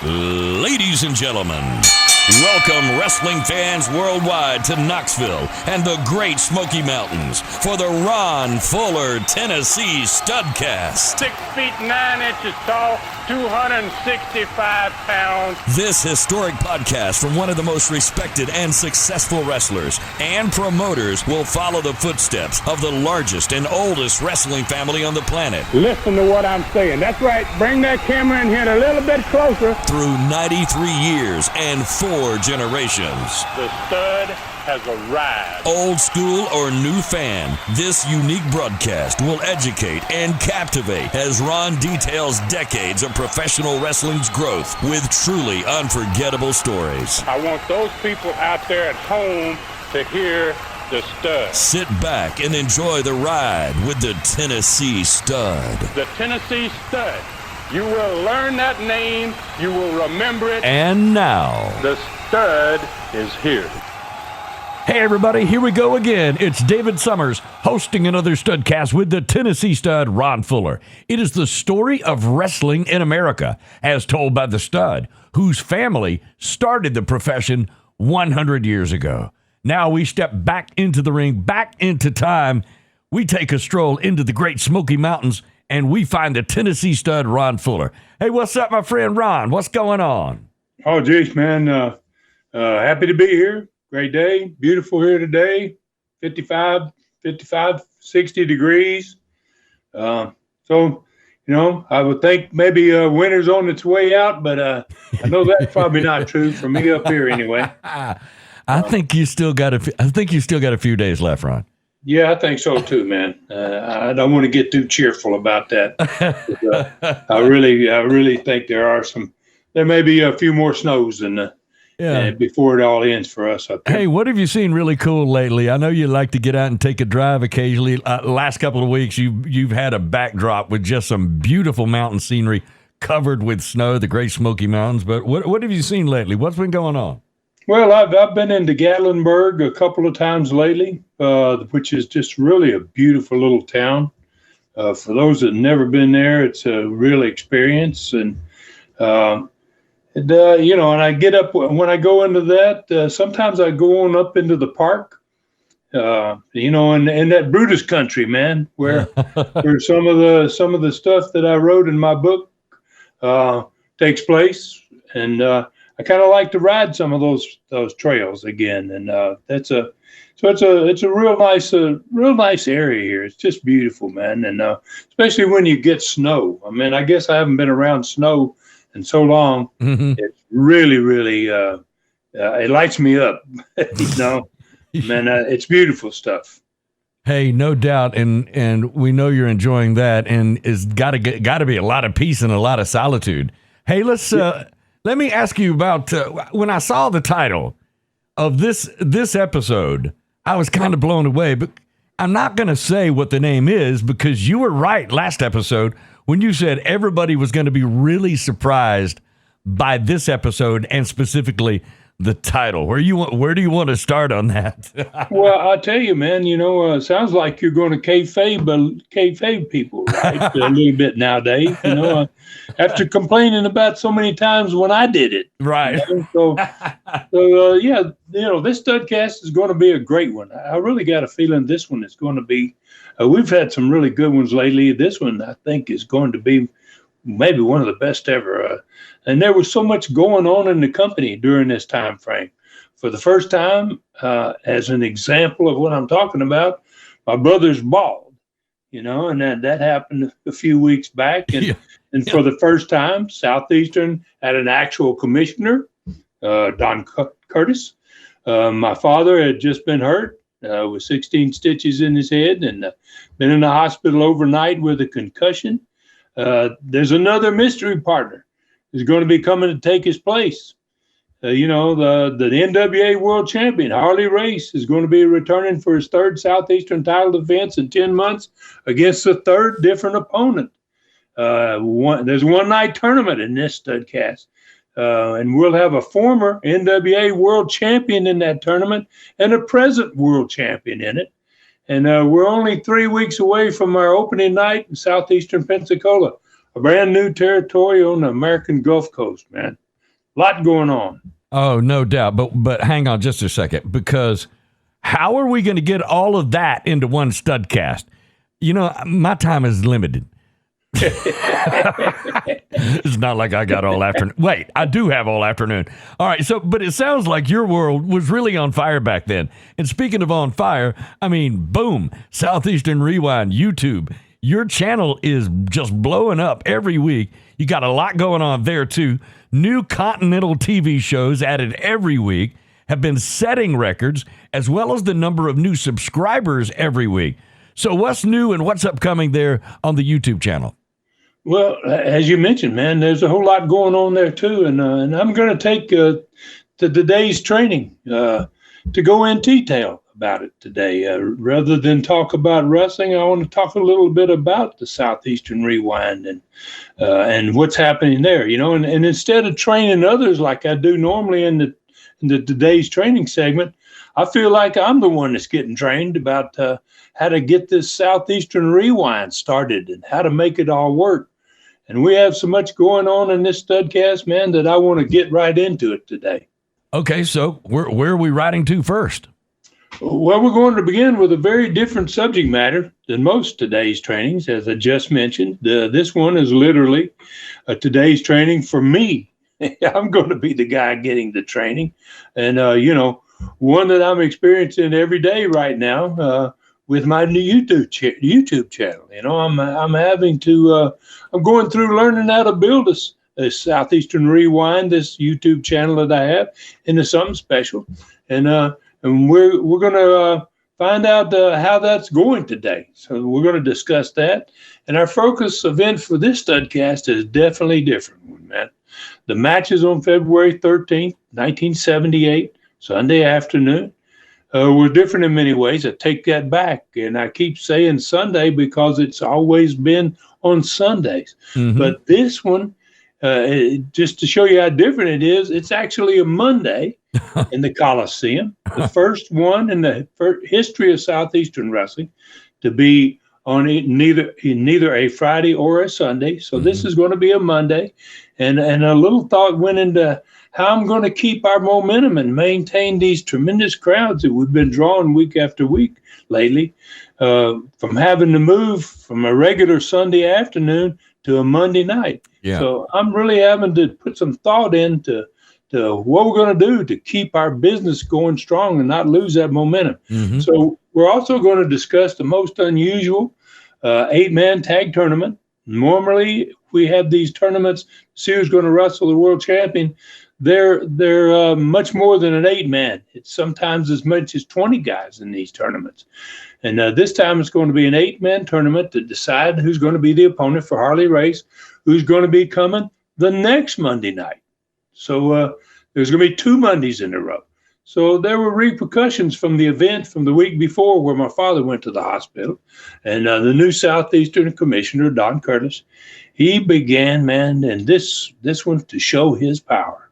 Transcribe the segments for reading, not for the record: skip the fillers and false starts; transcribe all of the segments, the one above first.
Ladies and gentlemen, welcome wrestling fans worldwide to Knoxville and the Great Smoky Mountains for the Ron Fuller Tennessee Studcast. 6 feet 9 inches tall, 265 pounds. This historic podcast from one of the most respected and successful wrestlers and promoters will follow the footsteps of the largest and oldest wrestling family on the planet. Listen to what I'm saying. That's right. Bring that camera in here a little bit closer. Through 93 years and 4 generations. The stud has arrived. Old school or new fan, this unique broadcast will educate and captivate as Ron details decades of professional wrestling's growth with truly unforgettable stories. I want those people out there at home to hear the stud. Sit back and enjoy the ride with the Tennessee Stud. The Tennessee Stud. You will learn that name. You will remember it. And now, the stud is here. Hey everybody, here we go again. It's David Summers hosting another Studcast with the Tennessee Stud, Ron Fuller. It is the story of wrestling in America, as told by the Stud, whose family started the profession 100 years ago. Now we step back into the ring, back into time. We take a stroll into the Great Smoky Mountains, and we find the Tennessee Stud, Ron Fuller. Hey, what's up, my friend Ron? What's going on? Oh, geez, man. Happy to be here. Great day. Beautiful here today. 55, 60 degrees. I would think maybe winter's on its way out, but I know that's probably not true for me up here anyway. I think you still got a few days left, Ron. Yeah, I think so too, man. I don't want to get too cheerful about that. I really think there may be a few more snows than before it all ends for us up here. Hey, what have you seen really cool lately? I know you like to get out and take a drive occasionally. Last couple of weeks, you've had a backdrop with just some beautiful mountain scenery covered with snow, the Great Smoky Mountains. But what have you seen lately? What's been going on? Well, I've been into Gatlinburg a couple of times lately, which is just really a beautiful little town. For those that have never been there, it's a real experience. And and I get up when I go into that. Sometimes I go on up into the park, in that Brutus country, man, where some of the stuff that I wrote in my book takes place, and I kind of like to ride some of those trails again, and it's a real nice area here. It's just beautiful, man, and especially when you get snow. I mean, I guess I haven't been around snow in so long. Mm-hmm. It's really, really it lights me up. Man, it's beautiful stuff. Hey, no doubt, and we know you're enjoying that, and it's got to be a lot of peace and a lot of solitude. Hey, let me ask you about when I saw the title of this episode, I was kind of blown away, but I'm not going to say what the name is because you were right last episode when you said everybody was going to be really surprised by this episode and specifically the title. Where do you want to start on that? Well, I'll tell you, man, it sounds like you're going to kayfabe people, right? A little bit nowadays, after complaining about so many times when I did it. Right. So this Studcast is going to be a great one. I really got a feeling this one is going to be, we've had some really good ones lately. This one, I think, is going to be maybe one of the best ever. And there was so much going on in the company during this time frame. For the first time, as an example of what I'm talking about, my brother's bald, and that happened a few weeks back. And for the first time, Southeastern had an actual commissioner, Don Curtis. My father had just been hurt with 16 stitches in his head and been in the hospital overnight with a concussion. There's another mystery partner who's going to be coming to take his place. The NWA World Champion, Harley Race, is going to be returning for his third Southeastern title defense in 10 months against a third different opponent. There's a one-night tournament in this Studcast, and we'll have a former NWA World Champion in that tournament and a present World Champion in it. And we're only 3 weeks away from our opening night in Southeastern Pensacola, a brand new territory on the American Gulf Coast, man. lot going on. Oh, no doubt. But hang on just a second, because how are we going to get all of that into one Studcast? You know, my time is limited. It's not like I got all afternoon. Wait, I do have all afternoon. All right, but it sounds like your world was really on fire back then. And speaking of on fire, I mean, boom, Southeastern Rewind, YouTube. Your channel is just blowing up every week. You got a lot going on there, too. New continental TV shows added every week have been setting records, as well as the number of new subscribers every week. So what's new and what's upcoming there on the YouTube channel? Well, as you mentioned, man, there's a whole lot going on there, too. And I'm going to take today's training to go in detail about it today. Rather than talk about wrestling, I want to talk a little bit about the Southeastern Rewind and what's happening there, you know. And instead of training others like I do normally in the today's training segment, I feel like I'm the one that's getting trained about how to get this Southeastern Rewind started and how to make it all work. And we have so much going on in this Studcast, man, that I want to get right into it today. Okay, so where are we riding to first? Well, we're going to begin with a very different subject matter than most today's trainings, as I just mentioned. This one is literally today's training for me. I'm going to be the guy getting the training. And, one that I'm experiencing every day right now with my new YouTube channel. You know, I'm having to, I'm going through learning how to build a Southeastern Rewind, this YouTube channel that I have, into something special. And we're going to find out how that's going today. So we're going to discuss that. And our focus event for this Studcast is definitely different, man. The match is on February 13th, 1978, Sunday afternoon. We're different in many ways. I take that back. And I keep saying Sunday because it's always been on Sundays. Mm-hmm. But this one, just to show you how different it is, it's actually a Monday in the Coliseum. The first one in the history of Southeastern wrestling to be on neither a Friday or a Sunday. So this is going to be a Monday. And a little thought went into how I'm going to keep our momentum and maintain these tremendous crowds that we've been drawing week after week lately, from having to move from a regular Sunday afternoon to a Monday night. Yeah. So I'm really having to put some thought into what we're going to do to keep our business going strong and not lose that momentum. Mm-hmm. So we're also going to discuss the most unusual 8-man tag tournament. Normally, we have these tournaments. See who's going to wrestle the world champion. They're much more than an 8-man. It's sometimes as much as 20 guys in these tournaments. And this time it's going to be an 8-man tournament to decide who's going to be the opponent for Harley Race, who's going to be coming the next Monday night. So there's going to be 2 Mondays in a row. So there were repercussions from the event from the week before where my father went to the hospital. And the new Southeastern commissioner, Don Curtis, he began, man, and this one to show his power.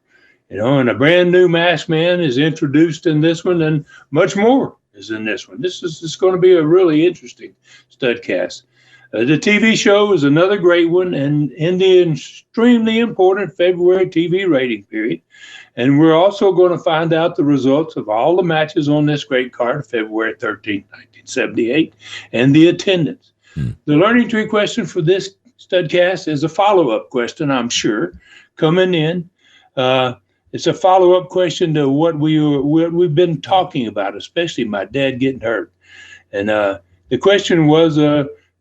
You know, and a brand new masked man is introduced in this one, and much more is in this one. This is going to be a really interesting Studcast. The TV show is another great one, and in the extremely important February TV rating period. And we're also going to find out the results of all the matches on this great card, February 13th, 1978, and the attendance. The learning tree question for this Studcast is a follow-up question, I'm sure, coming in. It's a follow-up question to what we've been talking about, especially my dad getting hurt. And the question was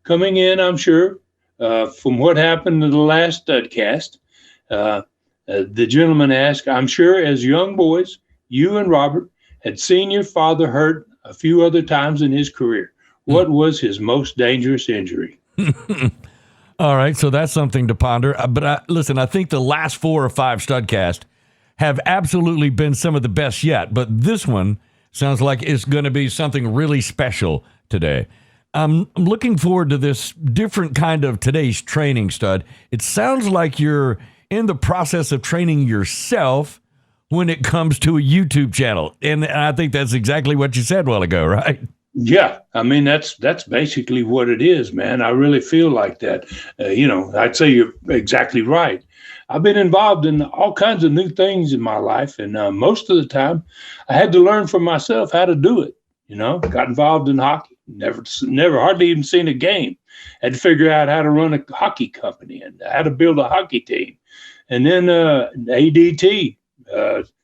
coming in, I'm sure, from what happened in the last Studcast. The gentleman asked, I'm sure as young boys, you and Robert had seen your father hurt a few other times in his career. What was his most dangerous injury? All right, so that's something to ponder. But listen, I think the last 4 or 5 Studcast have absolutely been some of the best yet. But this one sounds like it's going to be something really special today. I'm looking forward to this different kind of today's training, Stud. It sounds like you're in the process of training yourself when it comes to a YouTube channel. And I think that's exactly what you said a while ago, right? Yeah, I mean, that's basically what it is, man. I really feel like that. I'd say you're exactly right. I've been involved in all kinds of new things in my life, and most of the time, I had to learn for myself how to do it. Got involved in hockey. Never hardly even seen a game. Had to figure out how to run a hockey company and how to build a hockey team. And then ADT,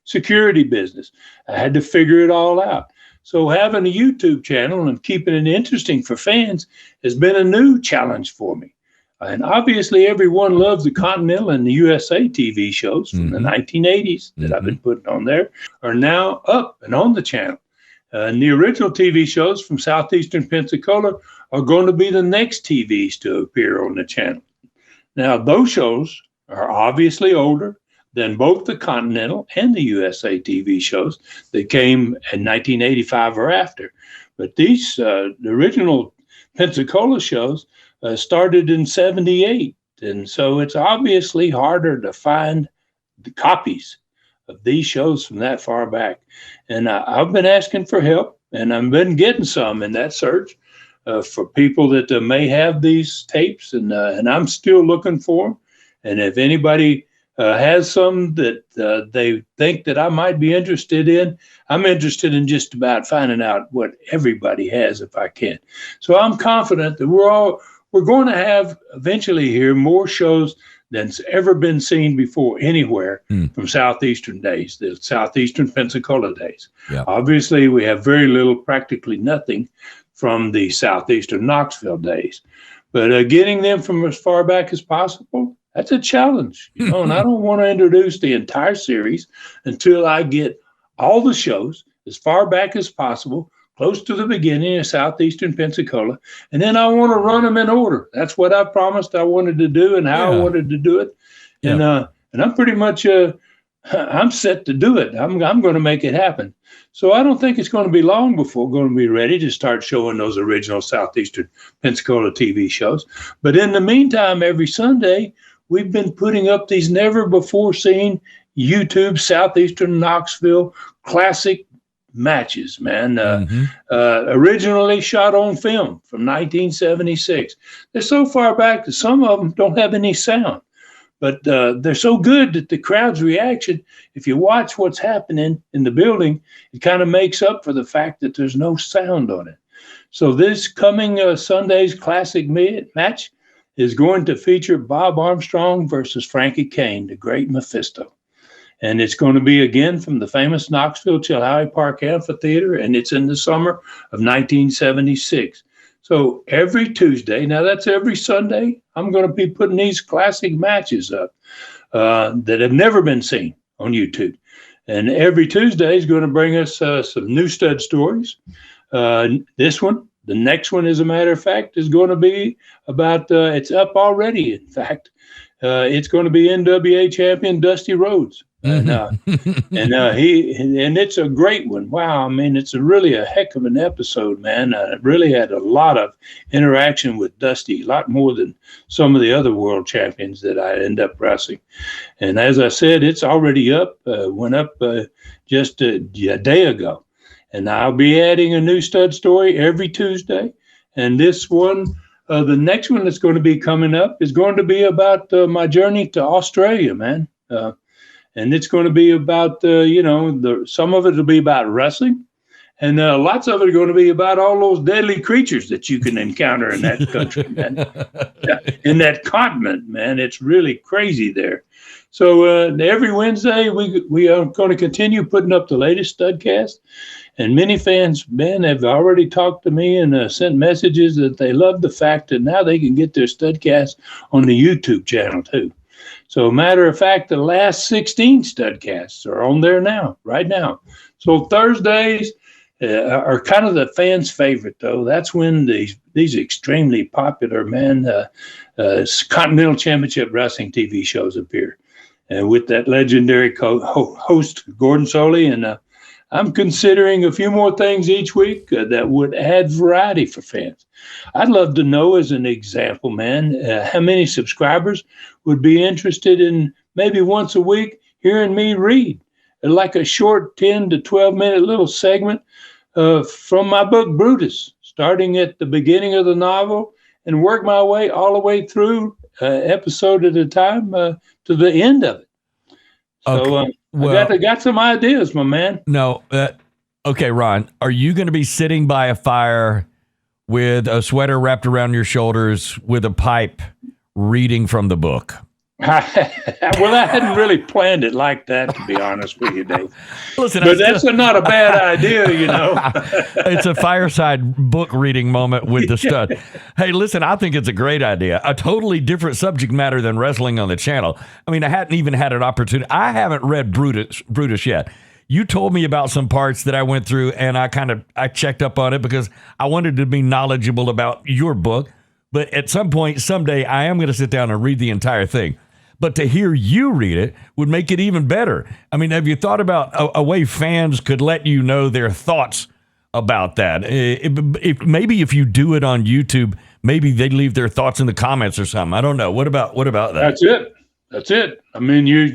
security business. I had to figure it all out. So having a YouTube channel and keeping it interesting for fans has been a new challenge for me. And obviously everyone loves the Continental and the USA TV shows from the 1980s that I've been putting on there are now up and on the channel. And the original TV shows from Southeastern Pensacola are going to be the next TVs to appear on the channel. Now, those shows are obviously older than both the Continental and the USA TV shows that came in 1985 or after. But these, the original Pensacola shows started in 78. And so it's obviously harder to find the copies of these shows from that far back. And I've been asking for help, and I've been getting some in that search for people that may have these tapes, and I'm still looking for them. And if anybody has some that they think that I might be interested in, I'm interested in just about finding out what everybody has if I can. So I'm confident that we're going to have eventually here more shows than's ever been seen before anywhere from Southeastern days, the Southeastern Pensacola days. Yeah. Obviously, we have very little, practically nothing from the Southeastern Knoxville days. But getting them from as far back as possible, that's a challenge. And I don't want to introduce the entire series until I get all the shows as far back as possible, close to the beginning of Southeastern Pensacola, and then I want to run them in order. That's what I promised I wanted to do and how I wanted to do it. Yeah. And I'm pretty much I'm set to do it. I'm going to make it happen. So I don't think it's going to be long before we're going to be ready to start showing those original Southeastern Pensacola TV shows. But in the meantime, every Sunday, we've been putting up these never before seen YouTube Southeastern Knoxville classic matches, man. Originally shot on film from 1976. They're so far back that some of them don't have any sound, but they're so good that the crowd's reaction, if you watch what's happening in the building, it kind of makes up for the fact that there's no sound on it. So this coming Sunday's classic match is going to feature Bob Armstrong versus Frankie Kane, the great Mephisto. And it's going to be, again, from the famous Knoxville Chilhowie Park Amphitheater, and it's in the summer of 1976. So every Tuesday, now that's every Sunday, I'm going to be putting these classic matches up that have never been seen on YouTube. And every Tuesday is going to bring us some new stud stories. This one, the next one, as a matter of fact, is going to be about, it's up already, in fact. It's going to be NWA champion Dusty Rhodes. And it's a great one. Wow. I mean, it's really a heck of an episode, man. I really had a lot of interaction with Dusty, a lot more than some of the other world champions that I end up wrestling. And as I said, it's already up, went up just a day ago. And I'll be adding a new stud story every Tuesday. And this one, the next one that's going to be coming up is going to be about my journey to Australia, man. And it's going to be about, some of it will be about wrestling. And lots of it are going to be about all those deadly creatures that you can encounter in that country, man. In that continent, man. It's really crazy there. So every Wednesday, we are going to continue putting up the latest Studcast. And many fans, man, have already talked to me and sent messages that they love the fact that now they can get their Studcast on the YouTube channel, too. So, matter of fact, the last 16 Studcasts are on there now, right now. So Thursdays are kind of the fans' favorite, though. That's when these extremely popular, Continental Championship Wrestling TV shows appear. And with that legendary host, Gordon Soley, and I'm considering a few more things each week that would add variety for fans. I'd love to know, as an example, man, how many subscribers would be interested in maybe once a week hearing me read, like a short 10 to 12 minute little segment from my book, Brutus, starting at the beginning of the novel and work my way all the way through episode at a time to to the end of it. So Okay. Well, I got some ideas, my man. no. Okay, Ron, are you going to be sitting by a fire with a sweater wrapped around your shoulders with a pipe reading from the book? Well, I hadn't really planned it like that, to be honest with you, Dave. Listen, But that's not a bad idea, you know. It's a fireside book reading moment with the stud. Hey, listen, I think it's a great idea. A totally different subject matter than wrestling on the channel. I mean, I hadn't even had an opportunity. I haven't read Brutus yet. You told me about some parts that I went through, and I checked up on it because I wanted to be knowledgeable about your book. But at some point, someday, I am going to sit down and read the entire thing. But to hear you read it would make it even better. I mean, have you thought about a way fans could let you know their thoughts about that? Maybe if you do it on YouTube, maybe they'd leave their thoughts in the comments or something. I don't know. What about that? That's it. I mean, you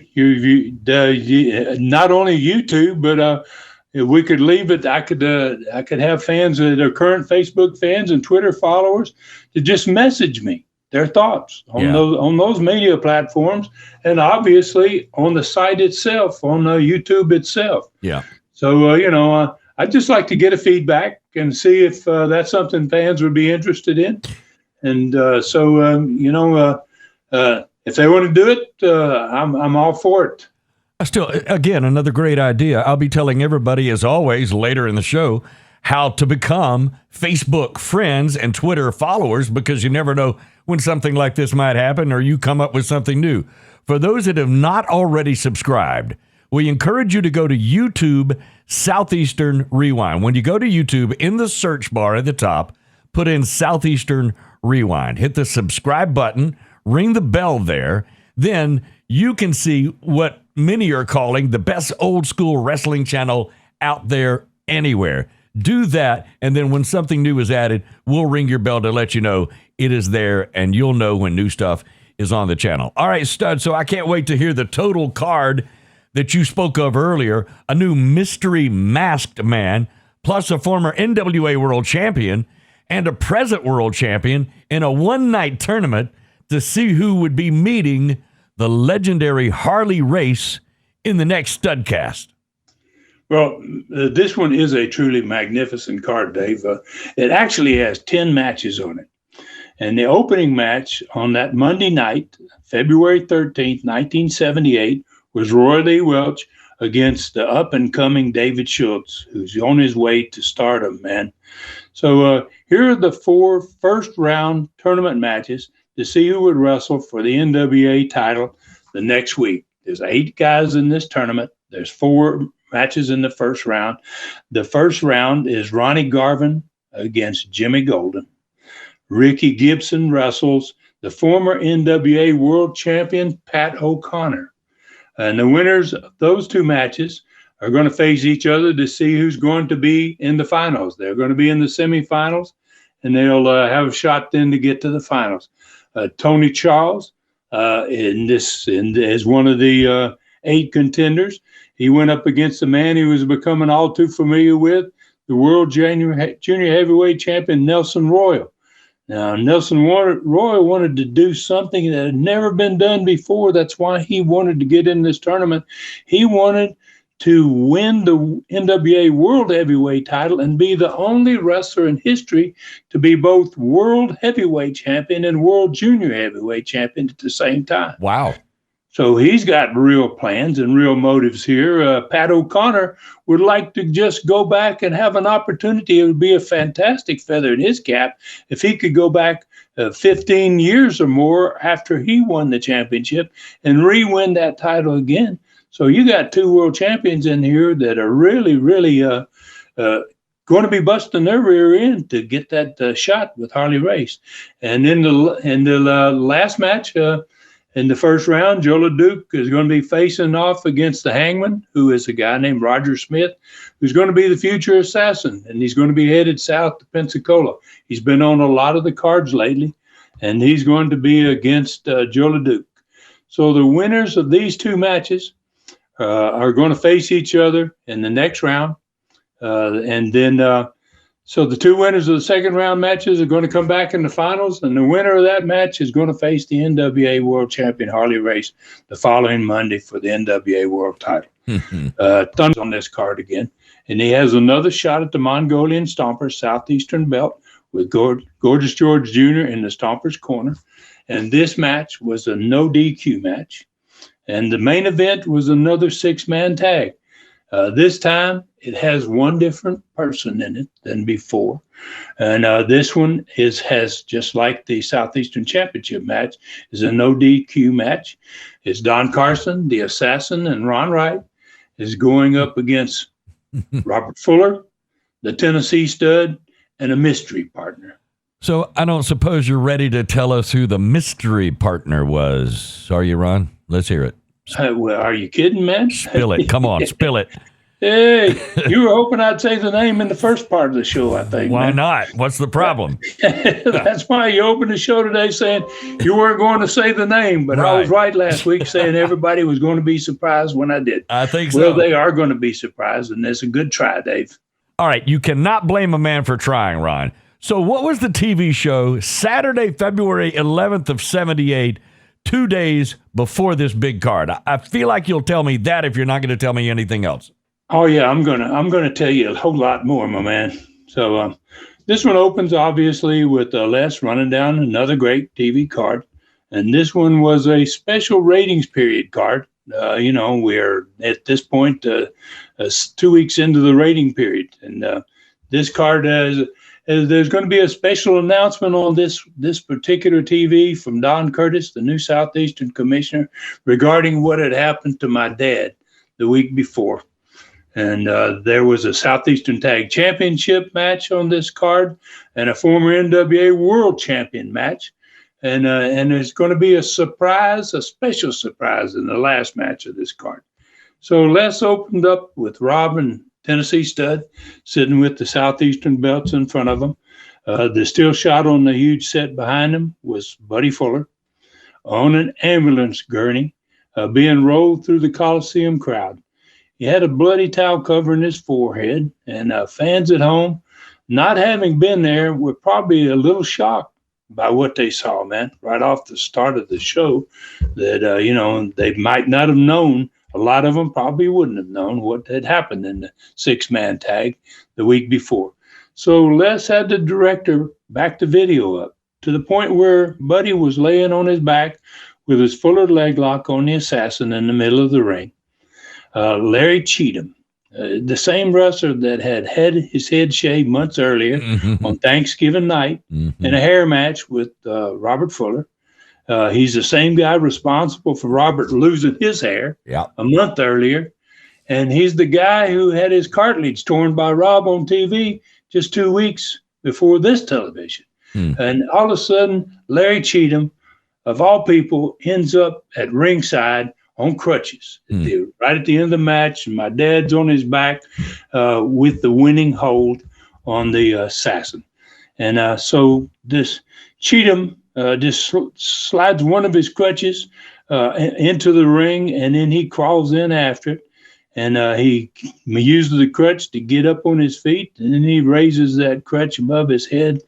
not only YouTube, but if we could leave it, I could have fans that are current Facebook fans and Twitter followers to just message me their thoughts on those media platforms, and obviously on the site itself, on YouTube itself. Yeah. So I'd just like to get a feedback and see if that's something fans would be interested in, and if they want to do it, I'm all for it. Still, again, another great idea. I'll be telling everybody, as always, later in the show, how to become Facebook friends and Twitter followers, because you never know when something like this might happen or you come up with something new. For those that have not already subscribed, we encourage you to go to YouTube Southeastern Rewind. When you go to YouTube, in the search bar at the top, put in Southeastern Rewind. Hit the subscribe button, ring the bell there. Then you can see what many are calling the best old school wrestling channel out there anywhere. Do that, and then when something new is added, we'll ring your bell to let you know it is there, and you'll know when new stuff is on the channel. All right, Stud, so I can't wait to hear the total card that you spoke of earlier, a new mystery masked man, plus a former NWA world champion and a present world champion in a one-night tournament to see who would be meeting the legendary Harley Race in the next Studcast. Well, this one is a truly magnificent card, Dave. It actually has 10 matches on it. And the opening match on that Monday night, February 13th, 1978, was Roy Lee Welch against the up-and-coming David Schultz, who's on his way to stardom, man. So here are the 4 first-round tournament matches to see who would wrestle for the NWA title the next week. There's 8 guys in this tournament. There's 4 matches in the first round. The first round is Ronnie Garvin against Jimmy Golden. Ricky Gibson wrestles the former NWA world champion, Pat O'Connor. And the winners of those 2 matches are going to face each other to see who's going to be in the finals. They're going to be in the semifinals, and they'll have a shot then to get to the finals. Tony Charles is one of the 8 contenders. He went up against a man he was becoming all too familiar with, the world junior heavyweight champion, Nelson Royal. Now, Royal wanted to do something that had never been done before. That's why he wanted to get in this tournament. He wanted to win the NWA World Heavyweight title and be the only wrestler in history to be both World Heavyweight Champion and World Junior Heavyweight Champion at the same time. Wow. So he's got real plans and real motives here. Pat O'Connor would like to just go back and have an opportunity. It would be a fantastic feather in his cap if he could go back 15 years or more after he won the championship and re-win that title again. So you got 2 world champions in here that are really, really going to be busting their rear end to get that shot with Harley Race. And in the last match, in the first round, Joe LeDuc is going to be facing off against the Hangman, who is a guy named Roger Smith, who's going to be the future assassin, and he's going to be headed south to Pensacola. He's been on a lot of the cards lately, and he's going to be against Joe LeDuc. So the winners of these 2 matches are going to face each other in the next round, and then So the two winners of the second round matches are going to come back in the finals, and the winner of that match is going to face the NWA World Champion Harley Race the following Monday for the NWA World title. Thunder's on this card again, and he has another shot at the Mongolian Stomper Southeastern belt with Gorgeous George Jr. in the Stomper's corner. And this match was a no DQ match. And the main event was another 6-man tag. This time, it has one different person in it than before. And this one has, just like the Southeastern Championship match, is a no DQ match. It's Don Carson, the Assassin, and Ron Wright is going up against Robert Fuller, the Tennessee Stud, and a mystery partner. So I don't suppose you're ready to tell us who the mystery partner was. Are you, Ron? Let's hear it. Well, are you kidding, man? Spill it. Come on, spill it. Hey, you were hoping I'd say the name in the first part of the show, I think. Why man. not? What's the problem? That's why you opened the show today saying you weren't going to say the name, but I was right last week saying everybody was going to be surprised when I did. I think so. Well, they are going to be surprised, and it's a good try, Dave. All right, you cannot blame a man for trying, Ron. So what was the TV show Saturday, February 11th of 78, 2 days before this big card? I feel like you'll tell me that if you're not going to tell me anything else. Oh yeah, I'm gonna tell you a whole lot more, my man. So this one opens obviously with Les running down another great TV card, and this one was a special ratings period card. We're at this point 2 weeks into the rating period, and this card has. There's going to be a special announcement on this particular TV from Don Curtis, the new Southeastern commissioner, regarding what had happened to my dad the week before. And there was a Southeastern Tag Championship match on this card and a former NWA World Champion match. And there's going to be a special surprise in the last match of this card. So Les opened up with Rob and Tennessee Stud sitting with the Southeastern belts in front of him. The still shot on the huge set behind him was Buddy Fuller on an ambulance gurney being rolled through the Coliseum crowd. He had a bloody towel covering his forehead, and fans at home, not having been there, were probably a little shocked by what they saw, man, right off the start of the show, that, they might not have known. A lot of them probably wouldn't have known what had happened in the 6-man tag the week before. So Les had the director back the video up to the point where Buddy was laying on his back with his Fuller leg lock on the Assassin in the middle of the ring. Larry Cheatham, the same wrestler that had his head shaved months earlier on Thanksgiving night in a hair match with Robert Fuller. He's the same guy responsible for Robert losing his hair a month earlier. And he's the guy who had his cartilage torn by Rob on TV just 2 weeks before this television. And all of a sudden, Larry Cheatham, of all people, ends up at ringside on crutches right at the end of the match. And my dad's on his back with the winning hold on the Assassin. And so this Cheatham just slides one of his crutches into the ring, and then he crawls in after it. And he uses the crutch to get up on his feet, and then he raises that crutch above his head.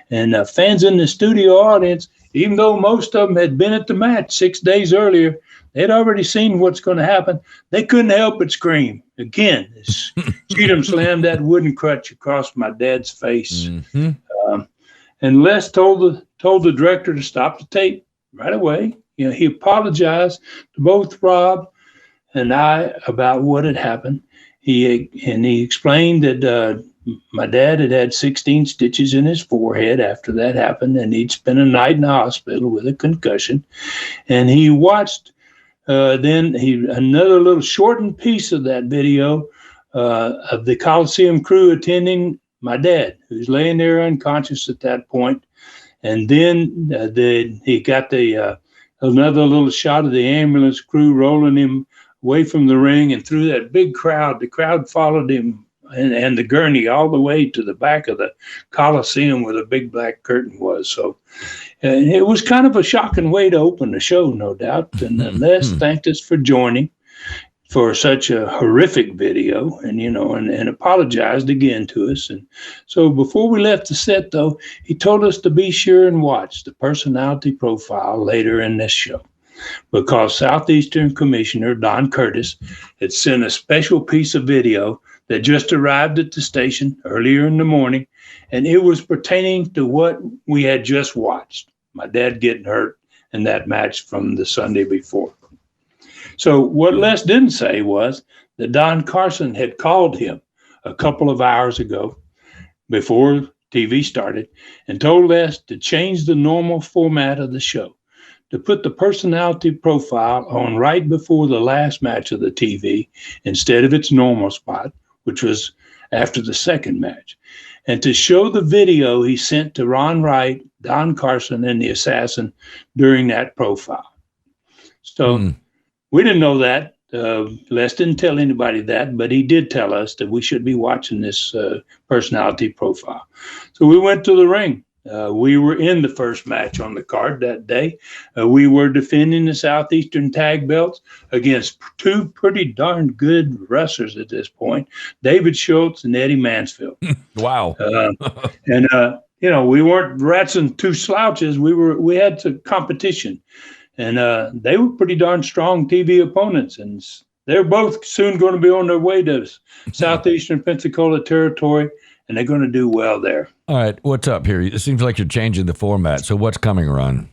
And fans in the studio audience, even though most of them had been at the match 6 days earlier, they'd already seen what's going to happen. They couldn't help but scream. Again, Cheatham slammed that wooden crutch across my dad's face. And Les told the director to stop the tape right away. He apologized to both Rob and I about what had happened. He explained that my dad had 16 stitches in his forehead after that happened, and he'd spent a night in the hospital with a concussion. And he watched another little shortened piece of that video of the Coliseum crew attending my dad, who's laying there unconscious at that point. And then he got another little shot of the ambulance crew rolling him away from the ring and through that big crowd. The crowd followed him and the gurney all the way to the back of the Coliseum where the big black curtain was. So it was kind of a shocking way to open the show, no doubt. And Les thanked us for joining. for such a horrific video, and and apologized again to us. And so before we left the set, though, he told us to be sure and watch the personality profile later in this show, because Southeastern Commissioner Don Curtis had sent a special piece of video that just arrived at the station earlier in the morning, and it was pertaining to what we had just watched, my dad getting hurt in that match from the Sunday before. So what Les didn't say was that Don Carson had called him a couple of hours ago before TV started and told Les to change the normal format of the show, to put the personality profile on right before the last match of the TV instead of its normal spot, which was after the second match, and to show the video he sent to Ron Wright, Don Carson, and the Assassin during that profile. So we didn't know that. Les didn't tell anybody that, but he did tell us that we should be watching this personality profile. So we went to the ring. We were in the first match on the card that day. We were defending the Southeastern tag belts against two pretty darn good wrestlers at this point, David Schultz and Eddie Mansfield. Wow. We weren't rats and two slouches. We had some competition. And they were pretty darn strong TV opponents, and they're both soon going to be on their way to Southeastern Pensacola territory, and they're going to do well there. All right, what's up here? It seems like you're changing the format. So what's coming, Ron?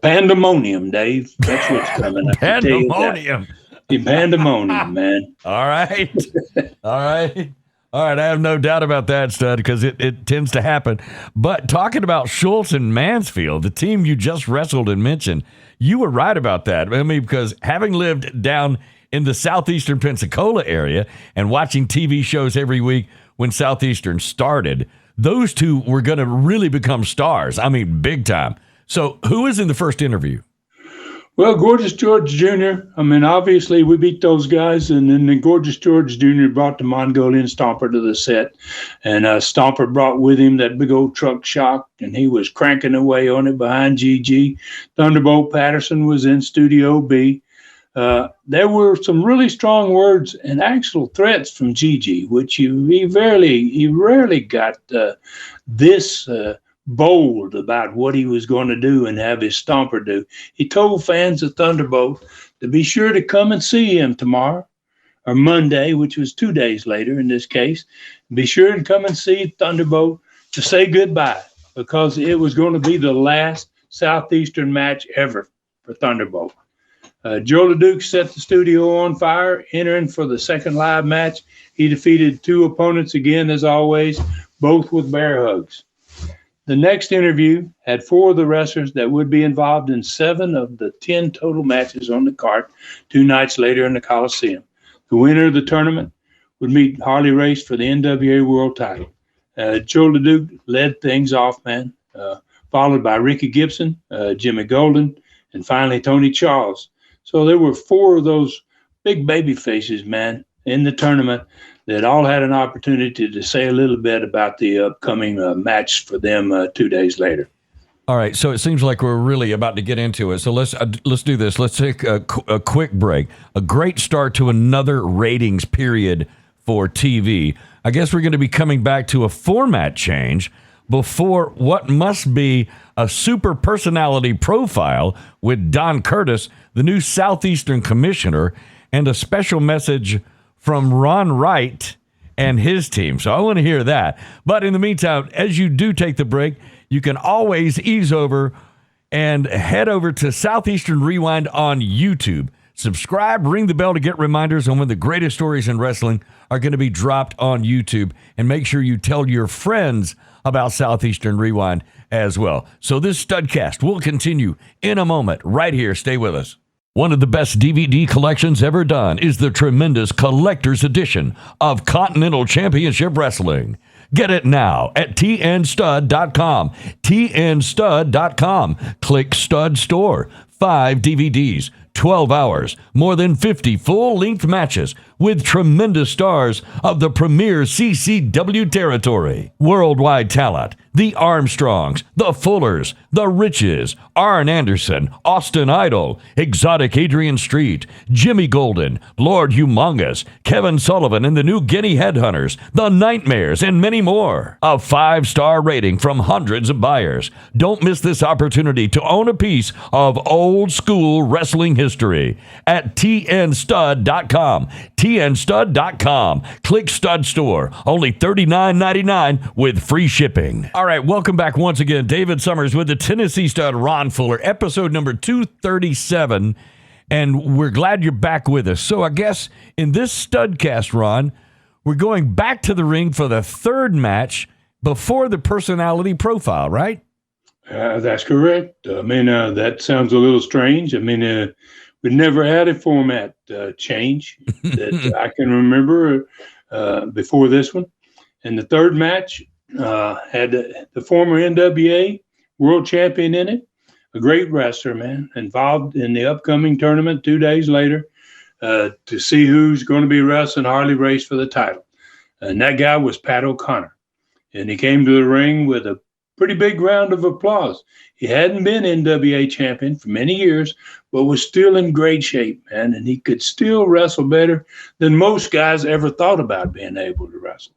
Pandemonium, Dave. That's what's coming. Pandemonium. Pandemonium, man. All right. All right. All right, I have no doubt about that, Stud, because it tends to happen. But talking about Schultz and Mansfield, the team you just wrestled and mentioned, you were right about that. I mean, because having lived down in the Southeastern Pensacola area and watching TV shows every week when Southeastern started, those two were going to really become stars. I mean, big time. So who was in the first interview? Well, Gorgeous George Jr., I mean, obviously we beat those guys, and then Gorgeous George Jr. brought the Mongolian Stomper to the set, and Stomper brought with him that big old truck shock, and he was cranking away on it behind GG. Thunderbolt Patterson was in Studio B. There were some really strong words and actual threats from GG, which he rarely got this bold about what he was going to do and have his Stomper do. He told fans of Thunderbolt to be sure to come and see him tomorrow, or Monday, which was 2 days later in this case. Be sure to come and see Thunderbolt to say goodbye, because it was going to be the last Southeastern match ever for Thunderbolt. Joe LeDuc set the studio on fire, entering for the second live match. He defeated two opponents again, as always, both with bear hugs. The next interview had four of the wrestlers that would be involved in 7 of the 10 total matches on the card 2 nights later in the Coliseum. The winner of the tournament would meet Harley Race for the NWA World title. Joe LeDuc led things off, man, followed by Ricky Gibson, Jimmy Golden, and finally Tony Charles. So there were 4 of those big baby faces, man, in the tournament that all had an opportunity to say a little bit about the upcoming match for them 2 days later. All right, so it seems like we're really about to get into it. So let's do this. Let's take a quick break. A great start to another ratings period for TV. I guess we're going to be coming back to a format change before what must be a super personality profile with Don Curtis, the new Southeastern Commissioner, and a special message from Ron Wright and his team. So I want to hear that. But in the meantime, as you do take the break, you can always ease over and head over to Southeastern Rewind on YouTube. Subscribe, ring the bell to get reminders on when the greatest stories in wrestling are going to be dropped on YouTube. And make sure you tell your friends about Southeastern Rewind as well. So this Studcast will continue in a moment right here. Stay with us. One of the best DVD collections ever done is the tremendous collector's edition of Continental Championship Wrestling. Get it now at tnstud.com. tnstud.com. Click Stud Store. 5 DVDs, 12 hours, more than 50 full-length matches with tremendous stars of the premier CCW territory. Worldwide talent, the Armstrongs, the Fullers, the Riches, Arn Anderson, Austin Idol, Exotic Adrian Street, Jimmy Golden, Lord Humongous, Kevin Sullivan and the New Guinea Headhunters, the Nightmares, and many more. A 5-star rating from hundreds of buyers. Don't miss this opportunity to own a piece of old school wrestling history at tnstud.com. tnstud.com. Click Stud Store. Only $39.99 with free shipping. All right, welcome back once again. David Summers with the Tennessee Stud, Ron Fuller, episode number 237, and we're glad you're back with us. So I guess in this Studcast, Ron, we're going back to the ring for the third match before the personality profile, right? That's correct. I mean, that sounds a little strange. I mean, we never had a format change that I can remember before this one. And the third match had the former NWA world champion in it, a great wrestler, man, involved in the upcoming tournament 2 days later to see who's going to be wrestling Harley Race for the title. And that guy was Pat O'Connor. And he came to the ring with a pretty big round of applause. He hadn't been NWA champion for many years, but was still in great shape, man. And he could still wrestle better than most guys ever thought about being able to wrestle.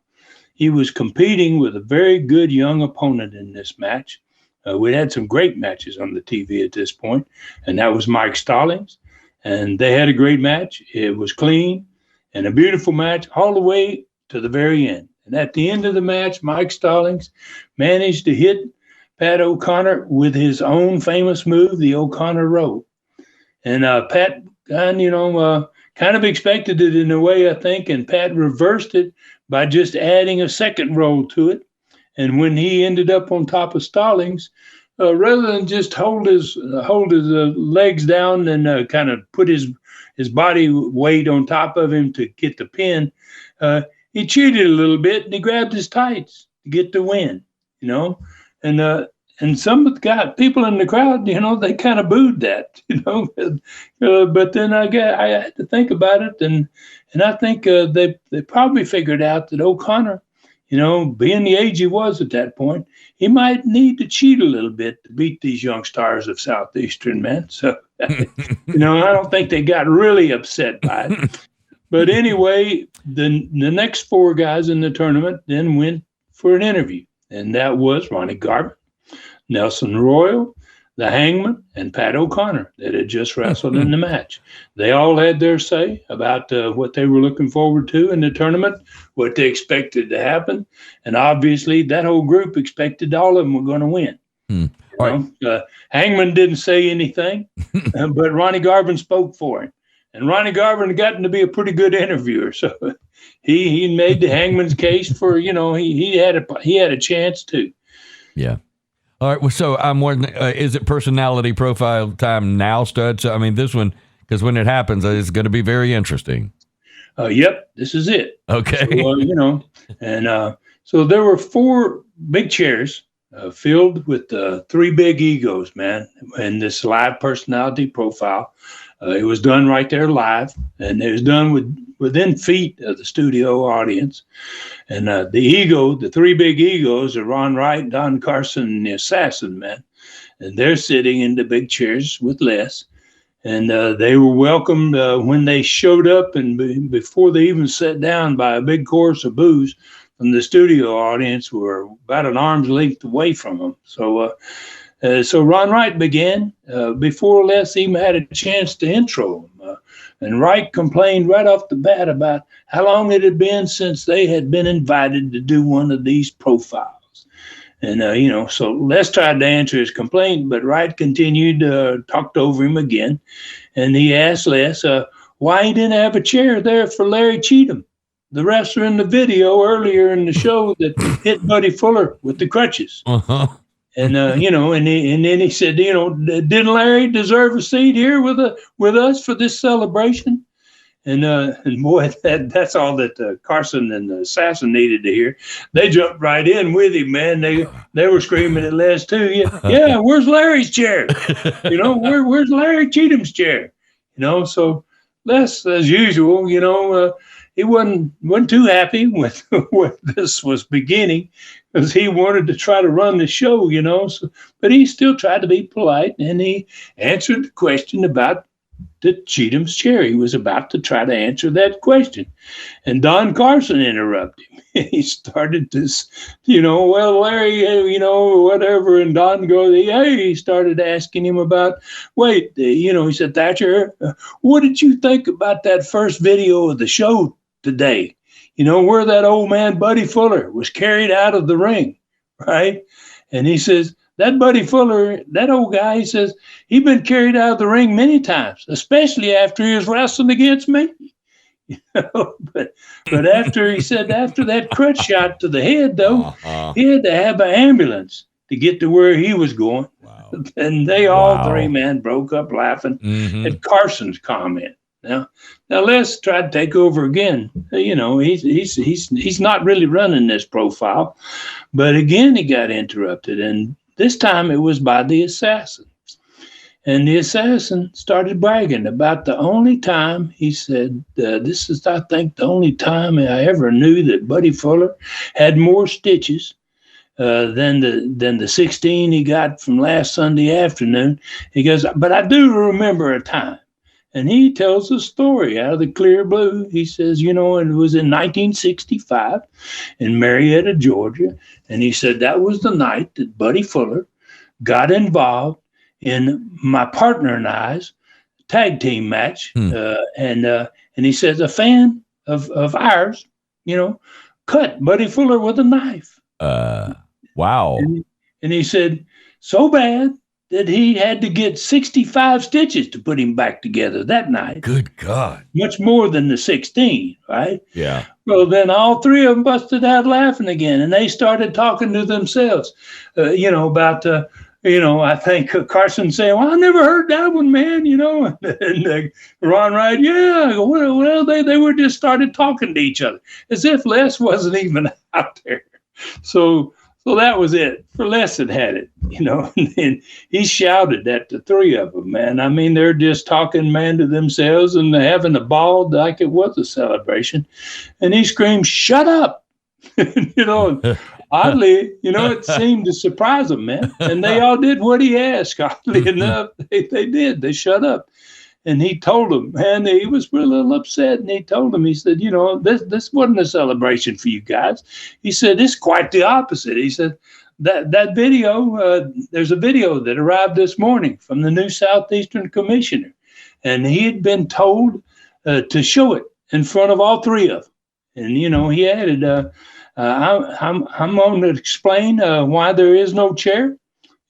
He was competing with a very good young opponent in this match. We had some great matches on the TV at this point, and that was Mike Stallings. And they had a great match. It was clean and a beautiful match all the way to the very end. And at the end of the match, Mike Stallings managed to hit Pat O'Connor with his own famous move, the O'Connor roll. And Pat, kind of expected it in a way, I think, and Pat reversed it by just adding a second roll to it. And when he ended up on top of Stallings, rather than just hold his legs down and kind of put his body weight on top of him to get the pin, he cheated a little bit and he grabbed his tights to get the win, and some of the people in the crowd, they kind of booed that, but then I had to think about it, and I think they probably figured out that O'Connor, being the age he was at that point, he might need to cheat a little bit to beat these young stars of Southeastern, man. So, I don't think they got really upset by it. But anyway, the next 4 guys in the tournament then went for an interview, and that was Ronnie Garvin, Nelson Royal, the Hangman, and Pat O'Connor that had just wrestled in the match. They all had their say about what they were looking forward to in the tournament, what they expected to happen, and obviously that whole group expected all of them were going to win. Hangman didn't say anything, but Ronnie Garvin spoke for him. And Ronnie Garvin had gotten to be a pretty good interviewer, so he made the Hangman's case for he had a chance too. Yeah. All right. Well, so I'm wondering, is it personality profile time now, Stud? So I mean, this one, because when it happens, it's going to be very interesting. Yep, this is it. Okay. So, so there were 4 big chairs filled with 3 big egos, man, in this live personality profile. It was done right there live, and it was done within feet of the studio audience. And the 3 big egos are Ron Wright, Don Carson, and the Assassin, man. And they're sitting in the big chairs with Les. And they were welcomed when they showed up, and before they even sat down, by a big chorus of boos from the studio audience, who were about an arm's length away from them. So Ron Wright began before Les even had a chance to intro him. And Wright complained right off the bat about how long it had been since they had been invited to do one of these profiles. And, so Les tried to answer his complaint, but Wright continued, talked over him again. And he asked Les why he didn't have a chair there for Larry Cheatham, the wrestler in the video earlier in the show that hit Buddy Fuller with the crutches. Uh-huh. And and then he said, didn't Larry deserve a seat here with us for this celebration? And boy, that's all that Carson and the Assassin needed to hear. They jumped right in with him, man. They were screaming at Les too. Yeah, where's Larry's chair? Where's Larry Cheatham's chair? So Les, as usual, he wasn't too happy with where this was beginning, because he wanted to try to run the show, So, but he still tried to be polite, and he answered the question about the Cheatham's chair. He was about to try to answer that question, and Don Carson interrupted him. He started this, well, Larry, whatever. And Don goes, hey, he started asking him about, he said, Thatcher, what did you think about that first video of the show today? Where that old man, Buddy Fuller, was carried out of the ring, right? And he says, that Buddy Fuller, that old guy, he says, he'd been carried out of the ring many times, especially after he was wrestling against me. But after that crutch shot to the head, though, he had to have an ambulance to get to where he was going. Wow. And they all three, man, broke up laughing at Carson's comment. Now Les tried to take over again. He's not really running this profile, but again he got interrupted, and this time it was by the assassin. And the assassin started bragging about the only time, he said, this is, I think, the only time I ever knew that Buddy Fuller had more stitches than the 16 he got from last Sunday afternoon. He goes, but I do remember a time. And he tells a story out of the clear blue. He says, it was in 1965 in Marietta, Georgia. And he said that was the night that Buddy Fuller got involved in my partner and I's tag team match. And he says a fan of ours, cut Buddy Fuller with a knife. Wow. And he said, so bad that he had to get 65 stitches to put him back together that night. Good God. Much more than the 16, right? Yeah. Well, then all three of them busted out laughing again, and they started talking to themselves, about, I think Carson saying, well, I never heard that one, man, and Ron Wright, yeah, well, they were just started talking to each other as if Les wasn't even out there. So that was it. For Les had it, and he shouted at the three of them, man. I mean, they're just talking, man, to themselves and having a ball like it was a celebration. And he screamed, shut up. Oddly, it seemed to surprise them, man. And they all did what he asked. Oddly enough, they did. They shut up. And he told them, man, he was a little upset. And he told them, he said, this wasn't a celebration for you guys. He said, it's quite the opposite. He said, that video, there's a video that arrived this morning from the new Southeastern commissioner. And he had been told to show it in front of all three of them. And, he added, I'm going to explain why there is no chair.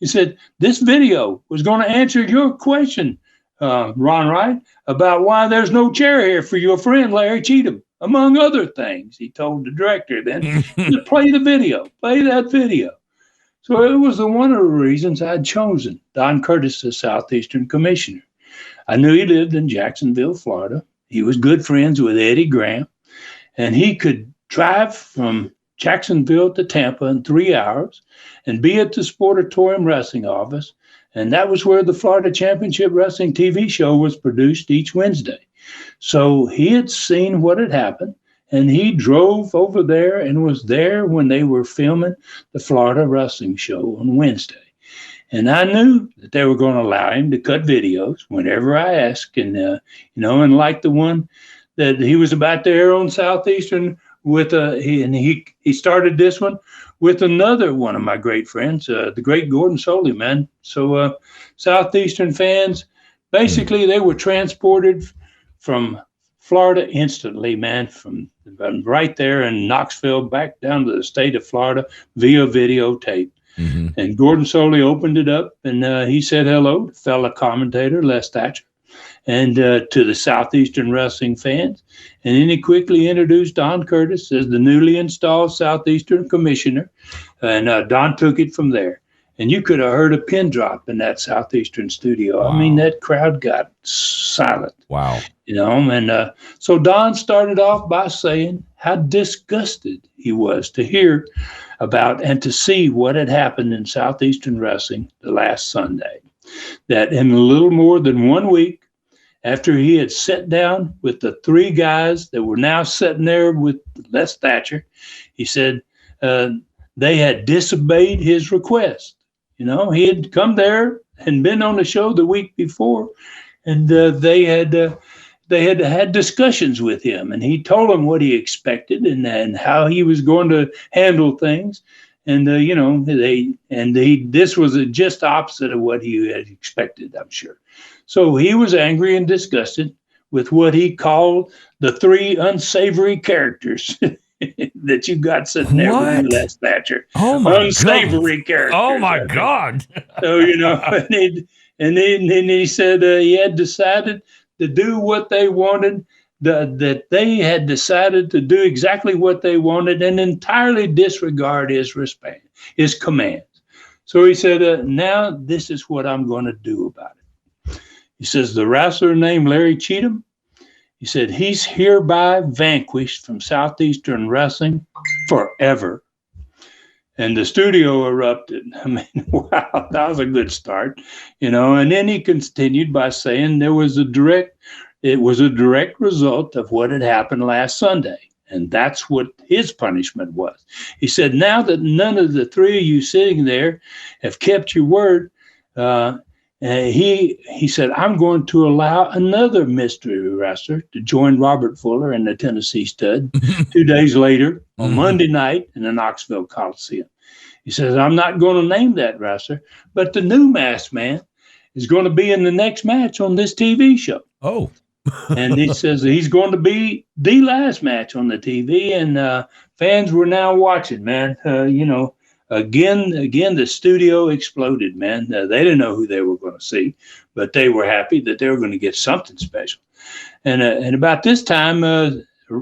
He said, this video was going to answer your question, Ron Wright, about why there's no chair here for your friend Larry Cheatham, among other things. He told the director then to play that video. So it was one of the reasons I'd chosen Don Curtis as Southeastern commissioner. I knew he lived in Jacksonville, Florida. He was good friends with Eddie Graham, and he could drive from Jacksonville to Tampa in 3 hours and be at the Sportatorium Wrestling office. And that was where the Florida Championship Wrestling TV show was produced each Wednesday. So he had seen what had happened, and he drove over there and was there when they were filming the Florida Wrestling show on Wednesday. And I knew that they were going to allow him to cut videos whenever I asked. And, and like the one that he was about to air on Southeastern with, he started this one with another one of my great friends, the great Gordon Soley, man. So Southeastern fans, basically they were transported from Florida instantly, man, from right there in Knoxville back down to the state of Florida via videotape. Mm-hmm. And Gordon Soley opened it up, and he said hello to fellow commentator Les Thatcher and to the Southeastern wrestling fans. And then he quickly introduced Don Curtis as the newly installed Southeastern commissioner, and Don took it from there. And you could have heard a pin drop in that Southeastern studio. Wow. I mean, that crowd got silent. Wow. And so Don started off by saying how disgusted he was to hear about and to see what had happened in Southeastern wrestling the last Sunday. That in a little more than 1 week, after he had sat down with the three guys that were now sitting there with Les Thatcher, he said they had disobeyed his request. You know, he had come there and been on the show the week before, and they had discussions with him, and he told them what he expected and how he was going to handle things. And, this was just the opposite of what he had expected, I'm sure. So he was angry and disgusted with what he called the three unsavory characters that you got sitting there with you, Les Thatcher. Oh, my unsavory characters. Oh, my God. So, and then he said he had decided to do what they wanted, that they had decided to do exactly what they wanted and entirely disregard his commands. So he said, now this is what I'm going to do about it. He says, the wrestler named Larry Cheatham, he said, he's hereby vanquished from Southeastern Wrestling forever. And the studio erupted. I mean, wow, that was a good start, And then he continued by saying it was a direct result of what had happened last Sunday. And that's what his punishment was. He said, now that none of the three of you sitting there have kept your word, he said, I'm going to allow another mystery wrestler to join Robert Fuller and the Tennessee Stud 2 days later on Monday night in the Knoxville Coliseum. He says, I'm not going to name that wrestler, but the new masked man is going to be in the next match on this TV show. Oh. And he says he's going to be the last match on the TV, and fans were now watching, man. Again, the studio exploded, man. They didn't know who they were going to see, but they were happy that they were going to get something special. And about this time,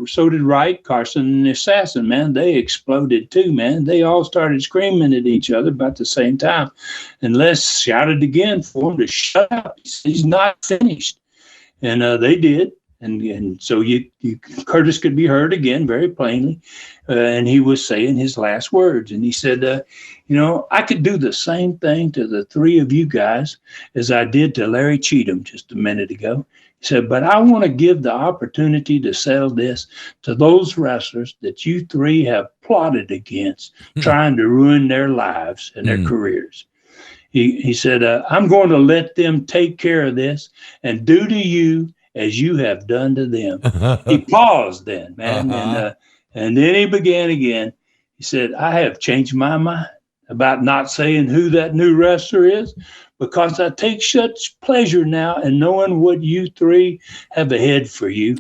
so did Wright, Carson, and the Assassin, man. They exploded too, man. They all started screaming at each other about the same time. And Les shouted again for him to shut up. He's not finished. And they did. And so Curtis could be heard again very plainly. And he was saying his last words. And he said, I could do the same thing to the three of you guys as I did to Larry Cheatham just a minute ago. He said, but I want to give the opportunity to sell this to those wrestlers that you three have plotted against, trying to ruin their lives and their careers. He said, I'm going to let them take care of this and do to you as you have done to them. He paused then, man. And then he began again. He said, I have changed my mind about not saying who that new wrestler is, because I take such pleasure now in knowing what you three have ahead for you.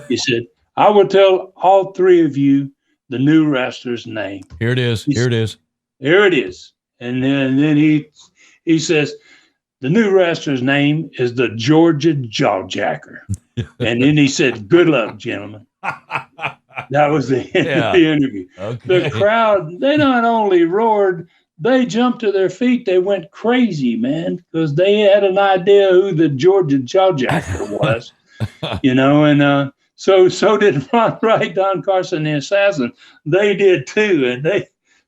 He said, I will tell all three of you the new wrestler's name. Here it is. Here it is. And then he says, the new wrestler's name is the Georgia Jawjacker. And then he said, good luck, gentlemen. That was the end of the interview. Okay. The crowd, they not only roared, they jumped to their feet. They went crazy, man, because they had an idea who the Georgia Jawjacker was, and so did Ron Wright, Don Carson, the Assassin. They did too.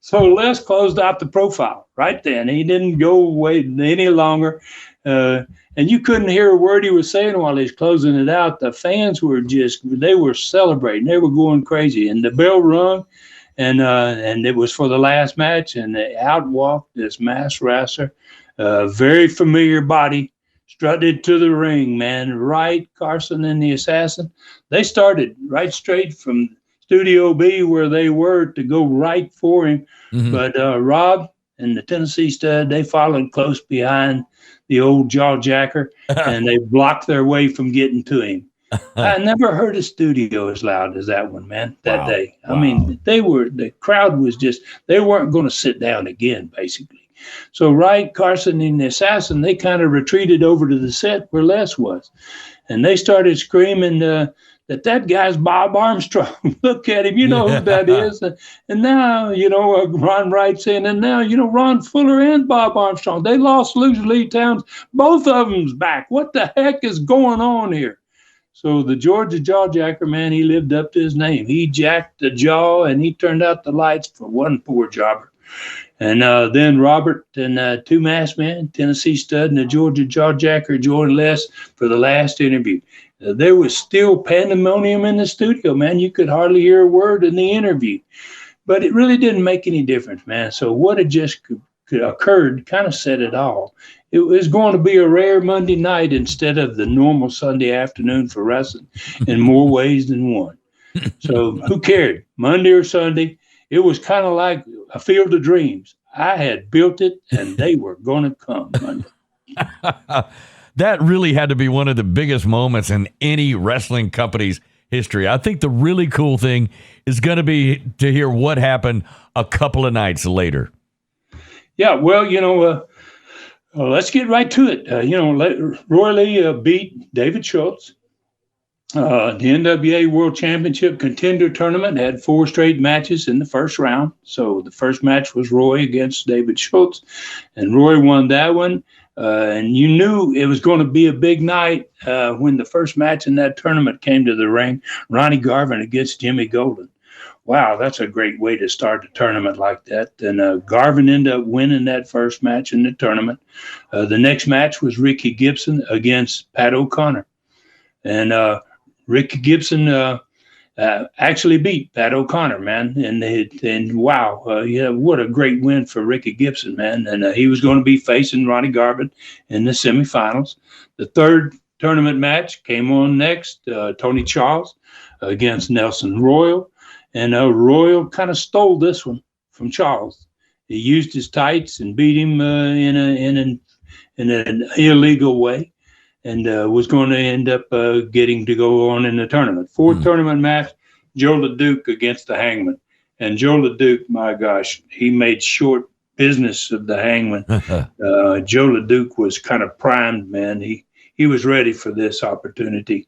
So Les closed out the profile right then. He didn't go away any longer. And you couldn't hear a word he was saying while he's closing it out. The fans were they were celebrating. They were going crazy. And the bell rung, and it was for the last match. And out walked this masked wrestler, very familiar body, strutted to the ring, man. Wright, Carson, and the Assassin. They started right straight from Studio B where they were to go right for him. But Rob and the Tennessee Stud, they followed close behind the old Jawjacker, and they blocked their way from getting to him. I never heard a studio as loud as that one, man, that day. I mean, the crowd was they weren't going to sit down again, basically. So Wright, Carson, and the Assassin, they kind of retreated over to the set where Les was. And they started screaming that guy's Bob Armstrong. Look at him, you know who that is. And now, Ron Wright saying, and now, Ron Fuller and Bob Armstrong, they lost Lee Towns. Both of them's back. What the heck is going on here? So the Georgia Jawjacker, man, he lived up to his name. He jacked the jaw, and he turned out the lights for one poor jobber. And then Robert and two masked men, Tennessee Stud and the Georgia Jawjacker, joined Les for the last interview. There was still pandemonium in the studio, man. You could hardly hear a word in the interview. But it really didn't make any difference, man. So what had just occurred kind of said it all. It was going to be a rare Monday night instead of the normal Sunday afternoon for wrestling in more ways than one. So who cared, Monday or Sunday? It was kind of like a field of dreams. I had built it, and they were going to come Monday. That really had to be one of the biggest moments in any wrestling company's history. I think the really cool thing is going to be to hear what happened a couple of nights later. Yeah, well, let's get right to it. Roy Lee beat David Schultz. The NWA World Championship Contender Tournament had 4 straight matches in the first round. So the first match was Roy against David Schultz, and Roy won that one. And you knew it was going to be a big night when the first match in that tournament came to the ring, Ronnie Garvin against Jimmy Golden. Wow, that's a great way to start a tournament like that. And Garvin ended up winning that first match in the tournament. The next match was Ricky Gibson against Pat O'Connor. And Ricky Gibson actually beat Pat O'Connor, man. And wow, what a great win for Ricky Gibson, man. And he was going to be facing Ronnie Garvin in the semifinals. The third tournament match came on next, Tony Charles against Nelson Royal. And Royal kind of stole this one from Charles. He used his tights and beat him in an illegal way, and was going to end up getting to go on in the tournament. Fourth tournament match, Joe LeDuc against the Hangman. And Joe LeDuc, my gosh, he made short business of the Hangman. Joe LeDuc was kind of primed, man. He was ready for this opportunity.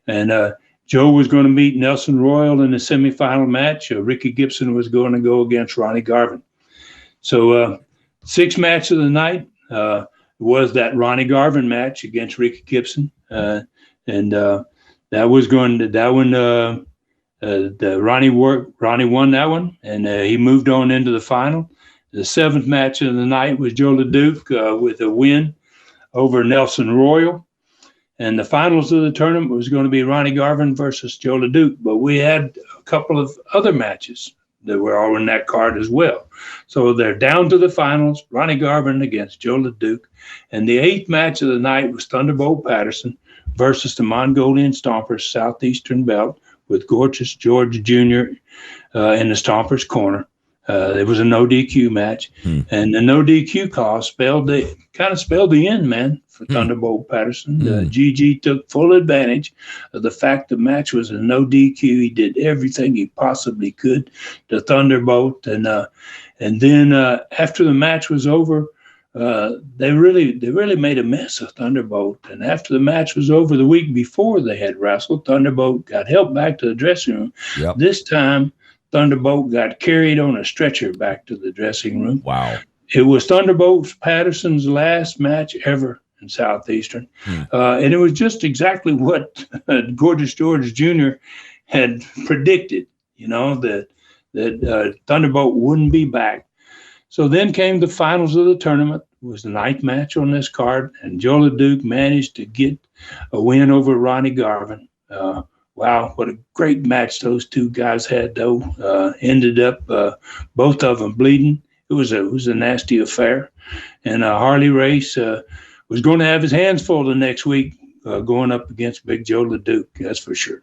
And Joe was going to meet Nelson Royal in the semifinal match. Ricky Gibson was going to go against Ronnie Garvin. So 6th match of the night was that Ronnie Garvin match against Ricky Gibson. Ronnie won that one, and he moved on into the final. The 7th match of the night was Joe LeDuc with a win over Nelson Royal. And the finals of the tournament was going to be Ronnie Garvin versus Joe LeDuc. But we had a couple of other matches that were all in that card as well. So they're down to the finals, Ronnie Garvin against Joe LeDuc. And the 8th match of the night was Thunderbolt Patterson versus the Mongolian Stompers Southeastern belt with Gorgeous George Jr. In the Stompers corner. It was a no DQ match. And the no DQ call spelled the end, man, for Thunderbolt Patterson. GG took full advantage of the fact the match was a no DQ. He did everything he possibly could to Thunderbolt. And then after the match was over, they really made a mess of Thunderbolt. And after the match was over, the week before they had wrestled, Thunderbolt got helped back to the dressing room. Yep. This time, Thunderbolt got carried on a stretcher back to the dressing room. Wow. It was Thunderbolt Patterson's last match ever in Southeastern. And it was just exactly what Gorgeous George Jr. had predicted, that Thunderbolt wouldn't be back. So then came the finals of the tournament. It was the 9th match on this card, and Joe LeDuc managed to get a win over Ronnie Garvin. Wow, what a great match those two guys had, though. Ended up both of them bleeding. It was a nasty affair. And Harley Race was going to have his hands full the next week going up against Big Joe LeDuc, that's for sure.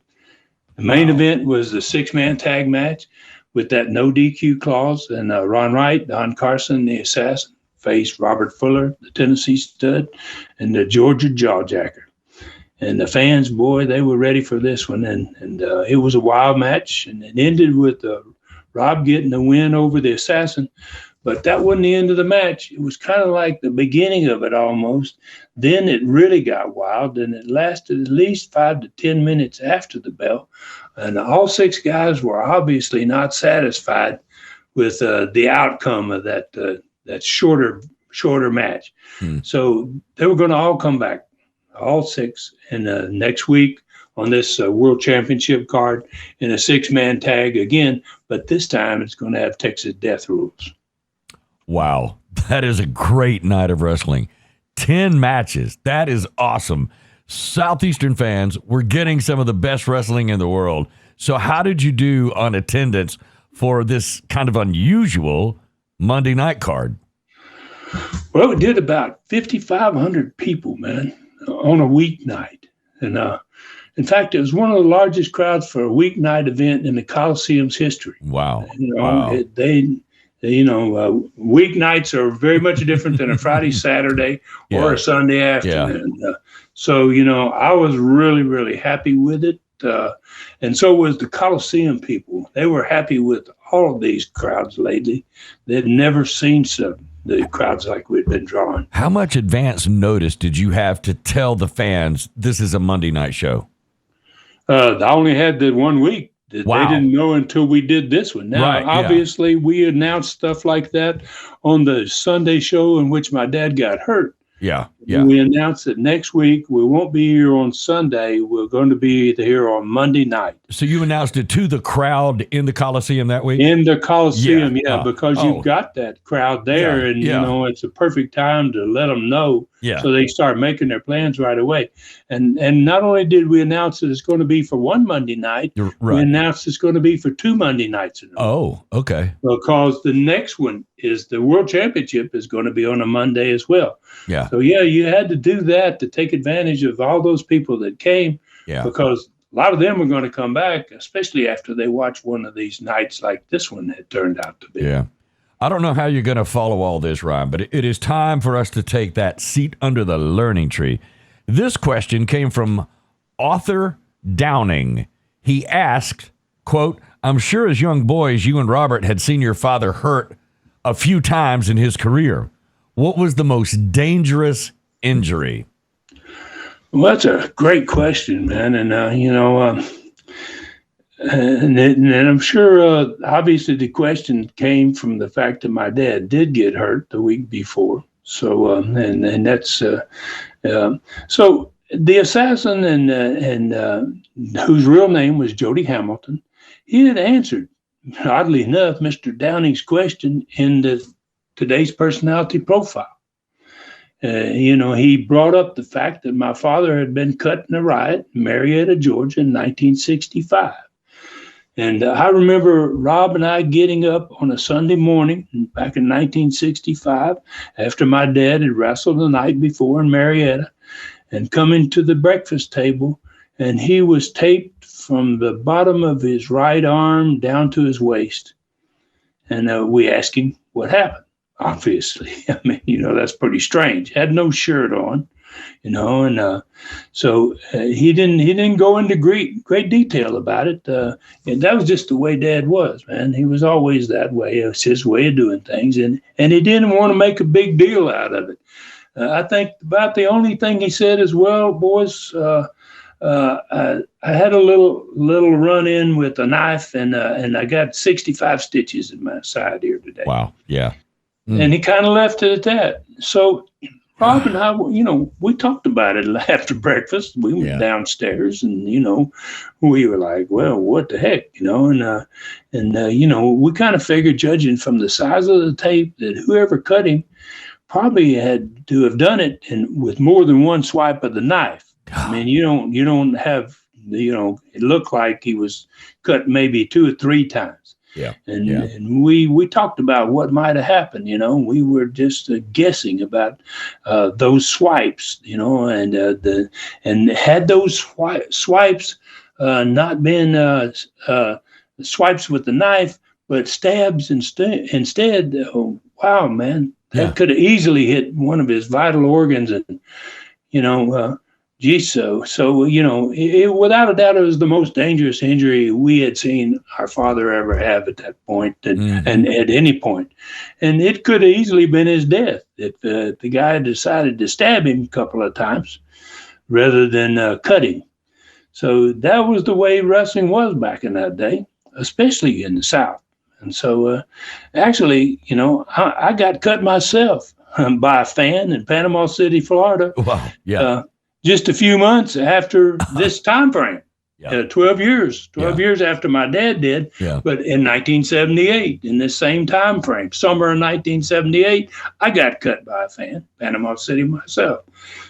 The main event was the 6-man tag match with that no DQ clause. And Ron Wright, Don Carson, the Assassin, faced Robert Fuller, the Tennessee Stud, and the Georgia Jawjacker. And the fans, boy, they were ready for this one. And it was a wild match. And it ended with Rob getting the win over the Assassin. But that wasn't the end of the match. It was kind of like the beginning of it almost. Then it really got wild, and it lasted at least 5 to 10 minutes after the bell. And all 6 guys were obviously not satisfied with the outcome of that shorter match. So they were going to all come back. All 6, and next week on this World Championship card in a 6-man tag again, but this time it's going to have Texas Death Rules. Wow. That is a great night of wrestling. 10 matches. That is awesome. Southeastern fans, we're getting some of the best wrestling in the world. So how did you do on attendance for this kind of unusual Monday night card? Well, we did about 5,500 people, man, on a weeknight. And in fact, it was one of the largest crowds for a weeknight event in the Coliseum's history. Wow. Wow. Weeknights are very much different than a Friday, Saturday, or a Sunday afternoon. Yeah. So, I was really, really happy with it. And so was the Coliseum people. They were happy with all of these crowds lately. They'd never seen the crowds like we'd been drawing. How much advance notice did you have to tell the fans this is a Monday night show? I only had the 1 week. Wow. They didn't know until we did this one. Now, obviously, we announced stuff like that on the Sunday show in which my dad got hurt. Yeah. We announced that next week we won't be here on Sunday. We're going to be here on Monday night. So you announced it to the crowd in the Coliseum that week? In the Coliseum, because you've got that crowd there, and it's a perfect time to let them know. Yeah. So they start making their plans right away. And not only did we announce that it's going to be for one Monday night, we announced it's going to be for 2 Monday nights in a row. Oh, okay. Because the next one is the World Championship is going to be on a Monday as well. Yeah. So, you had to do that to take advantage of all those people that came. Yeah. Because a lot of them are going to come back, especially after they watch one of these nights like this one had turned out to be. Yeah. I don't know how you're going to follow all this, Ryan, but it is time for us to take that seat under the learning tree. This question came from Arthur Downing. He asked, quote, "I'm sure as young boys, you and Robert had seen your father hurt a few times in his career. What was the most dangerous injury?" Well, that's a great question, man. And, and I'm sure, obviously, the question came from the fact that my dad did get hurt the week before. So, and that's so the assassin and whose real name was Jody Hamilton, he had answered, oddly enough, Mr. Downing's question in today's personality profile. He brought up the fact that my father had been cut in a riot in Marietta, Georgia in 1965. And I remember Rob and I getting up on a Sunday morning back in 1965 after my dad had wrestled the night before in Marietta and coming to the breakfast table, and he was taped from the bottom of his right arm down to his waist. And we asked him what happened. Obviously, I mean, that's pretty strange. Had no shirt on, and so he didn't go into great detail about it. And that was just the way Dad was, man. He was always that way. It was his way of doing things, and he didn't want to make a big deal out of it. I think about the only thing he said is, "Well, boys, I had a little run in with a knife, and I got 65 stitches in my side here today." Wow. Yeah. And he kind of left it at that. So Rob and I, we talked about it after breakfast. We went downstairs and, we were like, well, what the heck, and we kind of figured, judging from the size of the tape, that whoever cut him probably had to have done it with more than one swipe of the knife. I mean, you don't have, it looked like he was cut maybe 2 or 3 times. Yeah. And we talked about what might have happened, we were just guessing about those swipes, and had those swipes not been swipes with the knife, but stabs instead, wow, man, that could have easily hit one of his vital organs. And, geez, so without a doubt, it was the most dangerous injury we had seen our father ever have at that point, and at any point. And it could have easily been his death if the guy decided to stab him a couple of times rather than cut him. So that was the way wrestling was back in that day, especially in the South. And so actually, I got cut myself by a fan in Panama City, Florida. Wow. Yeah. Just a few months after this time frame. Yeah. 12 years after my dad did. Yeah. But in 1978, in this same time frame, summer of 1978, I got cut by a fan, Panama City myself.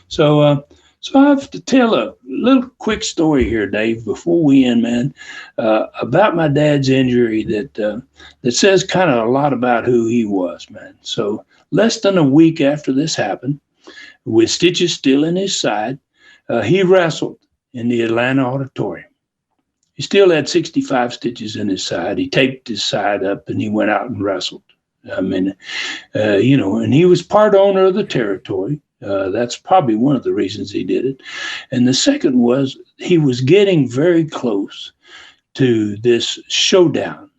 So I have to tell a little quick story here, Dave, before we end, man, about my dad's injury that says kind of a lot about who he was, man. So less than a week after this happened, with stitches still in his side, he wrestled in the Atlanta auditorium. He still had 65 stitches in his side. He taped his side up and he went out and wrestled. I mean, and he was part owner of the territory. That's probably one of the reasons he did it. And the second was he was getting very close to this showdown,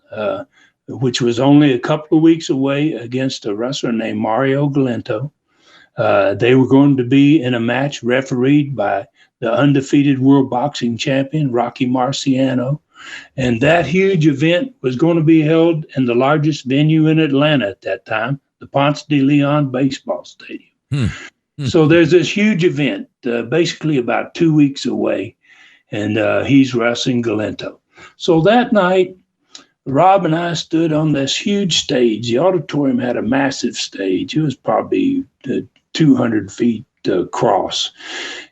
which was only a couple of weeks away against a wrestler named Mario Galento. They were going to be in a match refereed by the undefeated world boxing champion, Rocky Marciano. And that huge event was going to be held in the largest venue in Atlanta at that time, the Ponce de Leon Baseball Stadium. So there's this huge event, basically about 2 weeks away, and he's wrestling Galento. So that night, Rob and I stood on this huge stage. The auditorium had a massive stage. It was probably 200 feet across.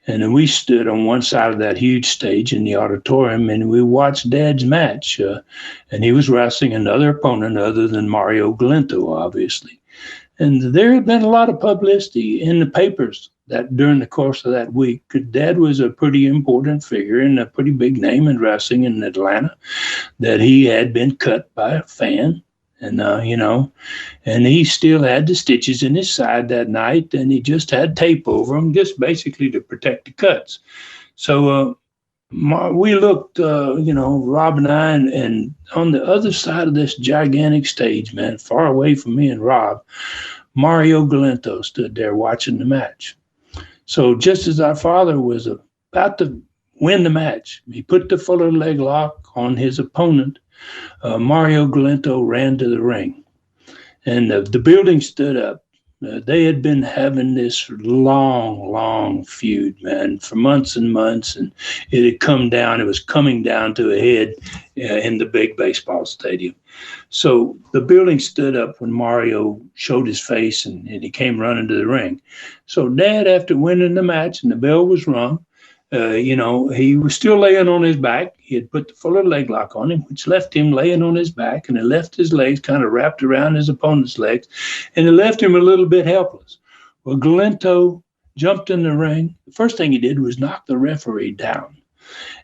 And then we stood on one side of that huge stage in the auditorium, and we watched Dad's match. And he was wrestling another opponent other than Mario Galento, obviously. And there had been a lot of publicity in the papers that during the course of that week. Dad was a pretty important figure and a pretty big name in wrestling in Atlanta, that he had been cut by a fan. And, and he still had the stitches in his side that night, and he just had tape over them, just basically to protect the cuts. So we looked, Rob and I, and on the other side of this gigantic stage, man, far away from me and Rob, Mario Galento stood there watching the match. So just as our father was about to win the match, he put the fuller leg lock on his opponent. Mario Galento ran to the ring, and the building stood up. They had been having this long feud, man, for months and months, and it had come down. It was coming down to a head in the big baseball stadium. So the building stood up when Mario showed his face, and he came running to the ring. So Dad, after winning the match and the bell was rung, he was still laying on his back. He had put the fuller leg lock on him, which left him laying on his back, and it left his legs kind of wrapped around his opponent's legs, and it left him a little bit helpless. Well, Galento jumped in the ring. The first thing he did was knock the referee down,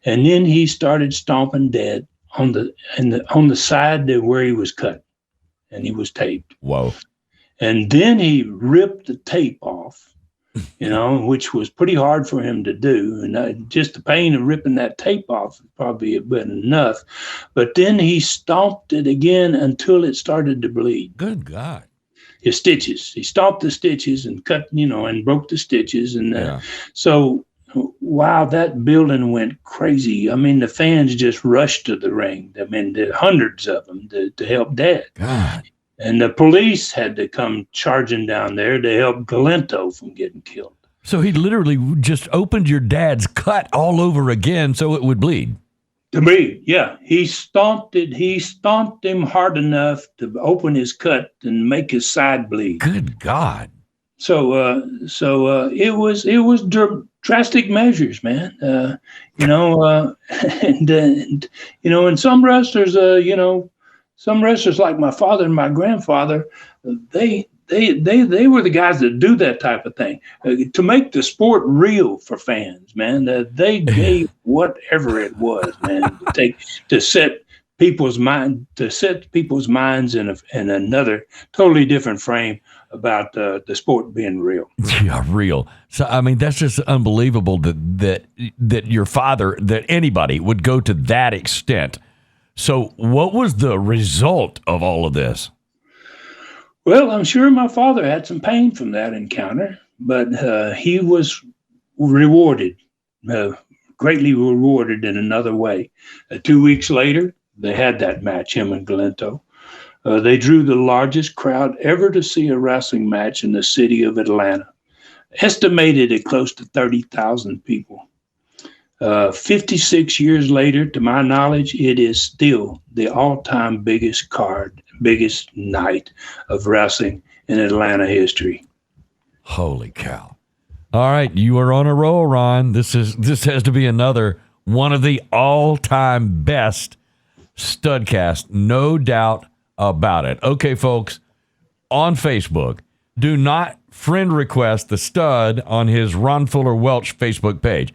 and then he started stomping Dad on the side where he was cut, and he was taped. Whoa! And then he ripped the tape off. Which was pretty hard for him to do. And just the pain of ripping that tape off would probably have been enough. But then he stomped it again until it started to bleed. Good God. His stitches. He stomped the stitches and cut, and broke the stitches. And so, wow, that building went crazy. I mean, the fans just rushed to the ring. I mean, there hundreds of them to help Dad. God. And the police had to come charging down there to help Galento from getting killed. So he literally just opened your dad's cut all over again so it would bleed. To bleed, yeah. He stomped it. He stomped him hard enough to open his cut and make his side bleed. Good God. So it was drastic measures, man. And some wrestlers, some wrestlers like my father and my grandfather, they were the guys that do that type of thing to make the sport real for fans, man. They gave whatever it was, man, to set people's minds in another totally different frame about the sport being real. Yeah, real. So I mean, that's just unbelievable that your father, that anybody would go to that extent. So what was the result of all of this? Well, I'm sure my father had some pain from that encounter, but he was rewarded, greatly rewarded in another way. 2 weeks later, they had that match, him and Galento. They drew the largest crowd ever to see a wrestling match in the city of Atlanta, estimated at close to 30,000 people. 56 years later, to my knowledge, it is still the all-time biggest night of wrestling in Atlanta history. Holy cow. All right, you are on a roll, Ron. This has to be another one of the all-time best Studcast, no doubt about it. Okay, folks, on Facebook, do not friend request the Stud on his Ron Fuller Welch Facebook page.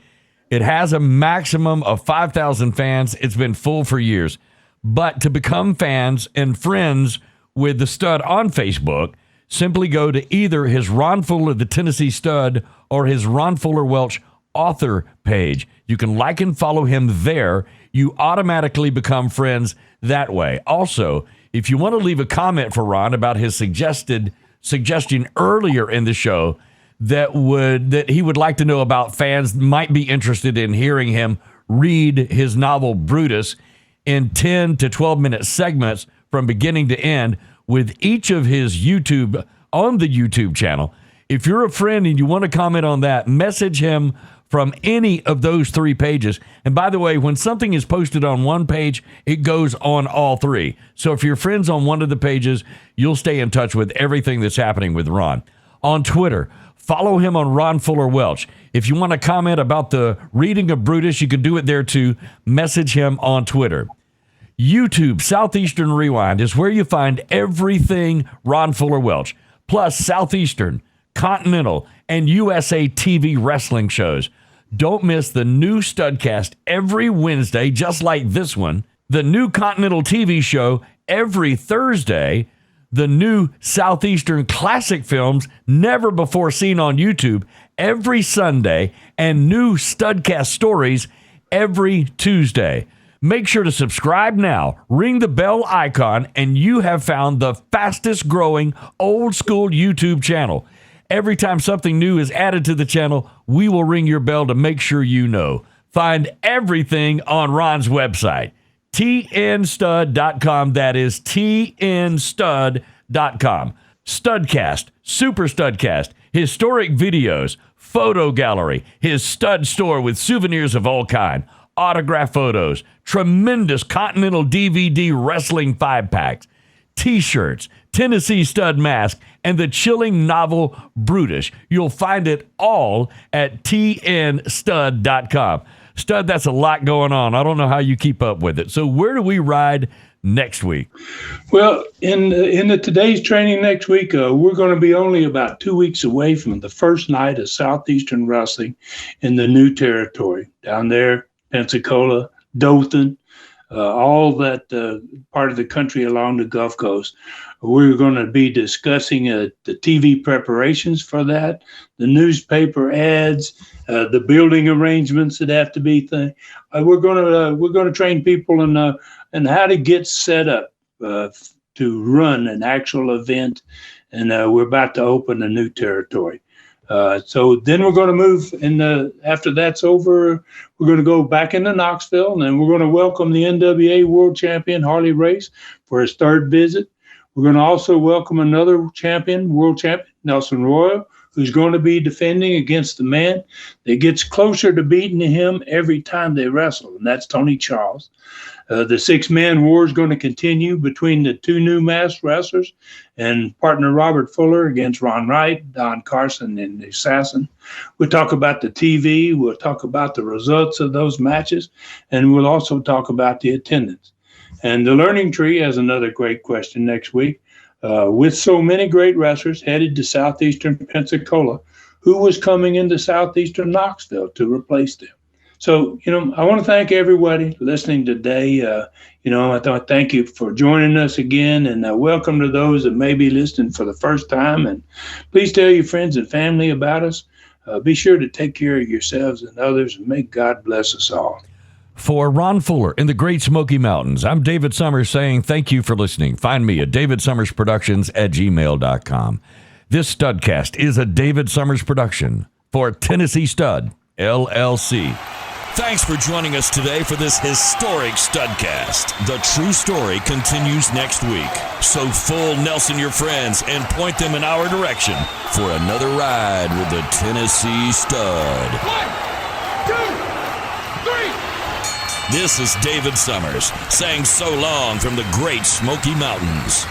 It has a maximum of 5,000 fans. It's been full for years. But to become fans and friends with the Stud on Facebook, simply go to either his Ron Fuller, the Tennessee Stud, or his Ron Fuller Welch author page. You can like and follow him there. You automatically become friends that way. Also, if you want to leave a comment for Ron about his suggestion earlier in the show that he would like to know about, fans might be interested in hearing him read his novel Brutus in 10 to 12 minute segments from beginning to end with each of his YouTube on the YouTube channel. If you're a friend and you want to comment on that, message him from any of those 3 pages. And by the way, when something is posted on one page, it goes on all 3. So if you're friends on one of the pages, you'll stay in touch with everything that's happening with Ron. On Twitter, follow him on Ron Fuller Welch. If you want to comment about the reading of Brutus, you can do it there too. Message him on Twitter. YouTube, Southeastern Rewind is where you find everything Ron Fuller Welch, plus Southeastern, Continental, and USA TV wrestling shows. Don't miss the new Studcast every Wednesday, just like this one, the new Continental TV show every Thursday, the new Southeastern classic films never before seen on YouTube every Sunday, and new Studcast stories every Tuesday. Make sure to subscribe now, ring the bell icon, and you have found the fastest growing old school YouTube channel. Every time something new is added to the channel, we will ring your bell to make sure you know. Find everything on Ron's website, tnstud.com. That is tnstud.com. Studcast, Super Studcast, historic videos, photo gallery, his stud store with souvenirs of all kind, autograph photos, tremendous Continental DVD wrestling 5-packs, T-shirts, Tennessee Stud mask, and the chilling novel Brutus. You'll find it all at tnstud.com. Stud, that's a lot going on. I don't know how you keep up with it. So where do we ride next week? Well, in the today's training next week, we're going to be only about 2 weeks away from the first night of Southeastern wrestling in the new territory down there, Pensacola, Dothan, all that part of the country along the Gulf Coast. We're going to be discussing the TV preparations for that, the newspaper ads, the building arrangements that have to be. We're going to train people in how to get set up to run an actual event, and we're about to open a new territory. So then we're going to move, and after that's over, we're going to go back into Knoxville, and then we're going to welcome the NWA World Champion Harley Race for his 3rd visit. We're going to also welcome another world champion, Nelson Royal, who's going to be defending against the man that gets closer to beating him every time they wrestle, and that's Tony Charles. The 6-man war is going to continue between the 2 new masked wrestlers and partner Robert Fuller against Ron Wright, Don Carson, and the Assassin. We'll talk about the TV. We'll talk about the results of those matches, and we'll also talk about the attendance. And the Learning Tree has another great question next week. With so many great wrestlers headed to Southeastern Pensacola, who was coming into Southeastern Knoxville to replace them? So, I want to thank everybody listening today. I thank you for joining us again, and welcome to those that may be listening for the first time. And please tell your friends and family about us. Be sure to take care of yourselves and others, and may God bless us all. For Ron Fuller in the Great Smoky Mountains, I'm David Summers saying thank you for listening. Find me at davidsummersproductions@gmail.com. This Studcast is a David Summers production for Tennessee Stud, LLC. Thanks for joining us today for this historic Studcast. The true story continues next week. So full Nelson your friends and point them in our direction for another ride with the Tennessee Stud. 1, 2, 3. This is David Summers saying so long from the Great Smoky Mountains.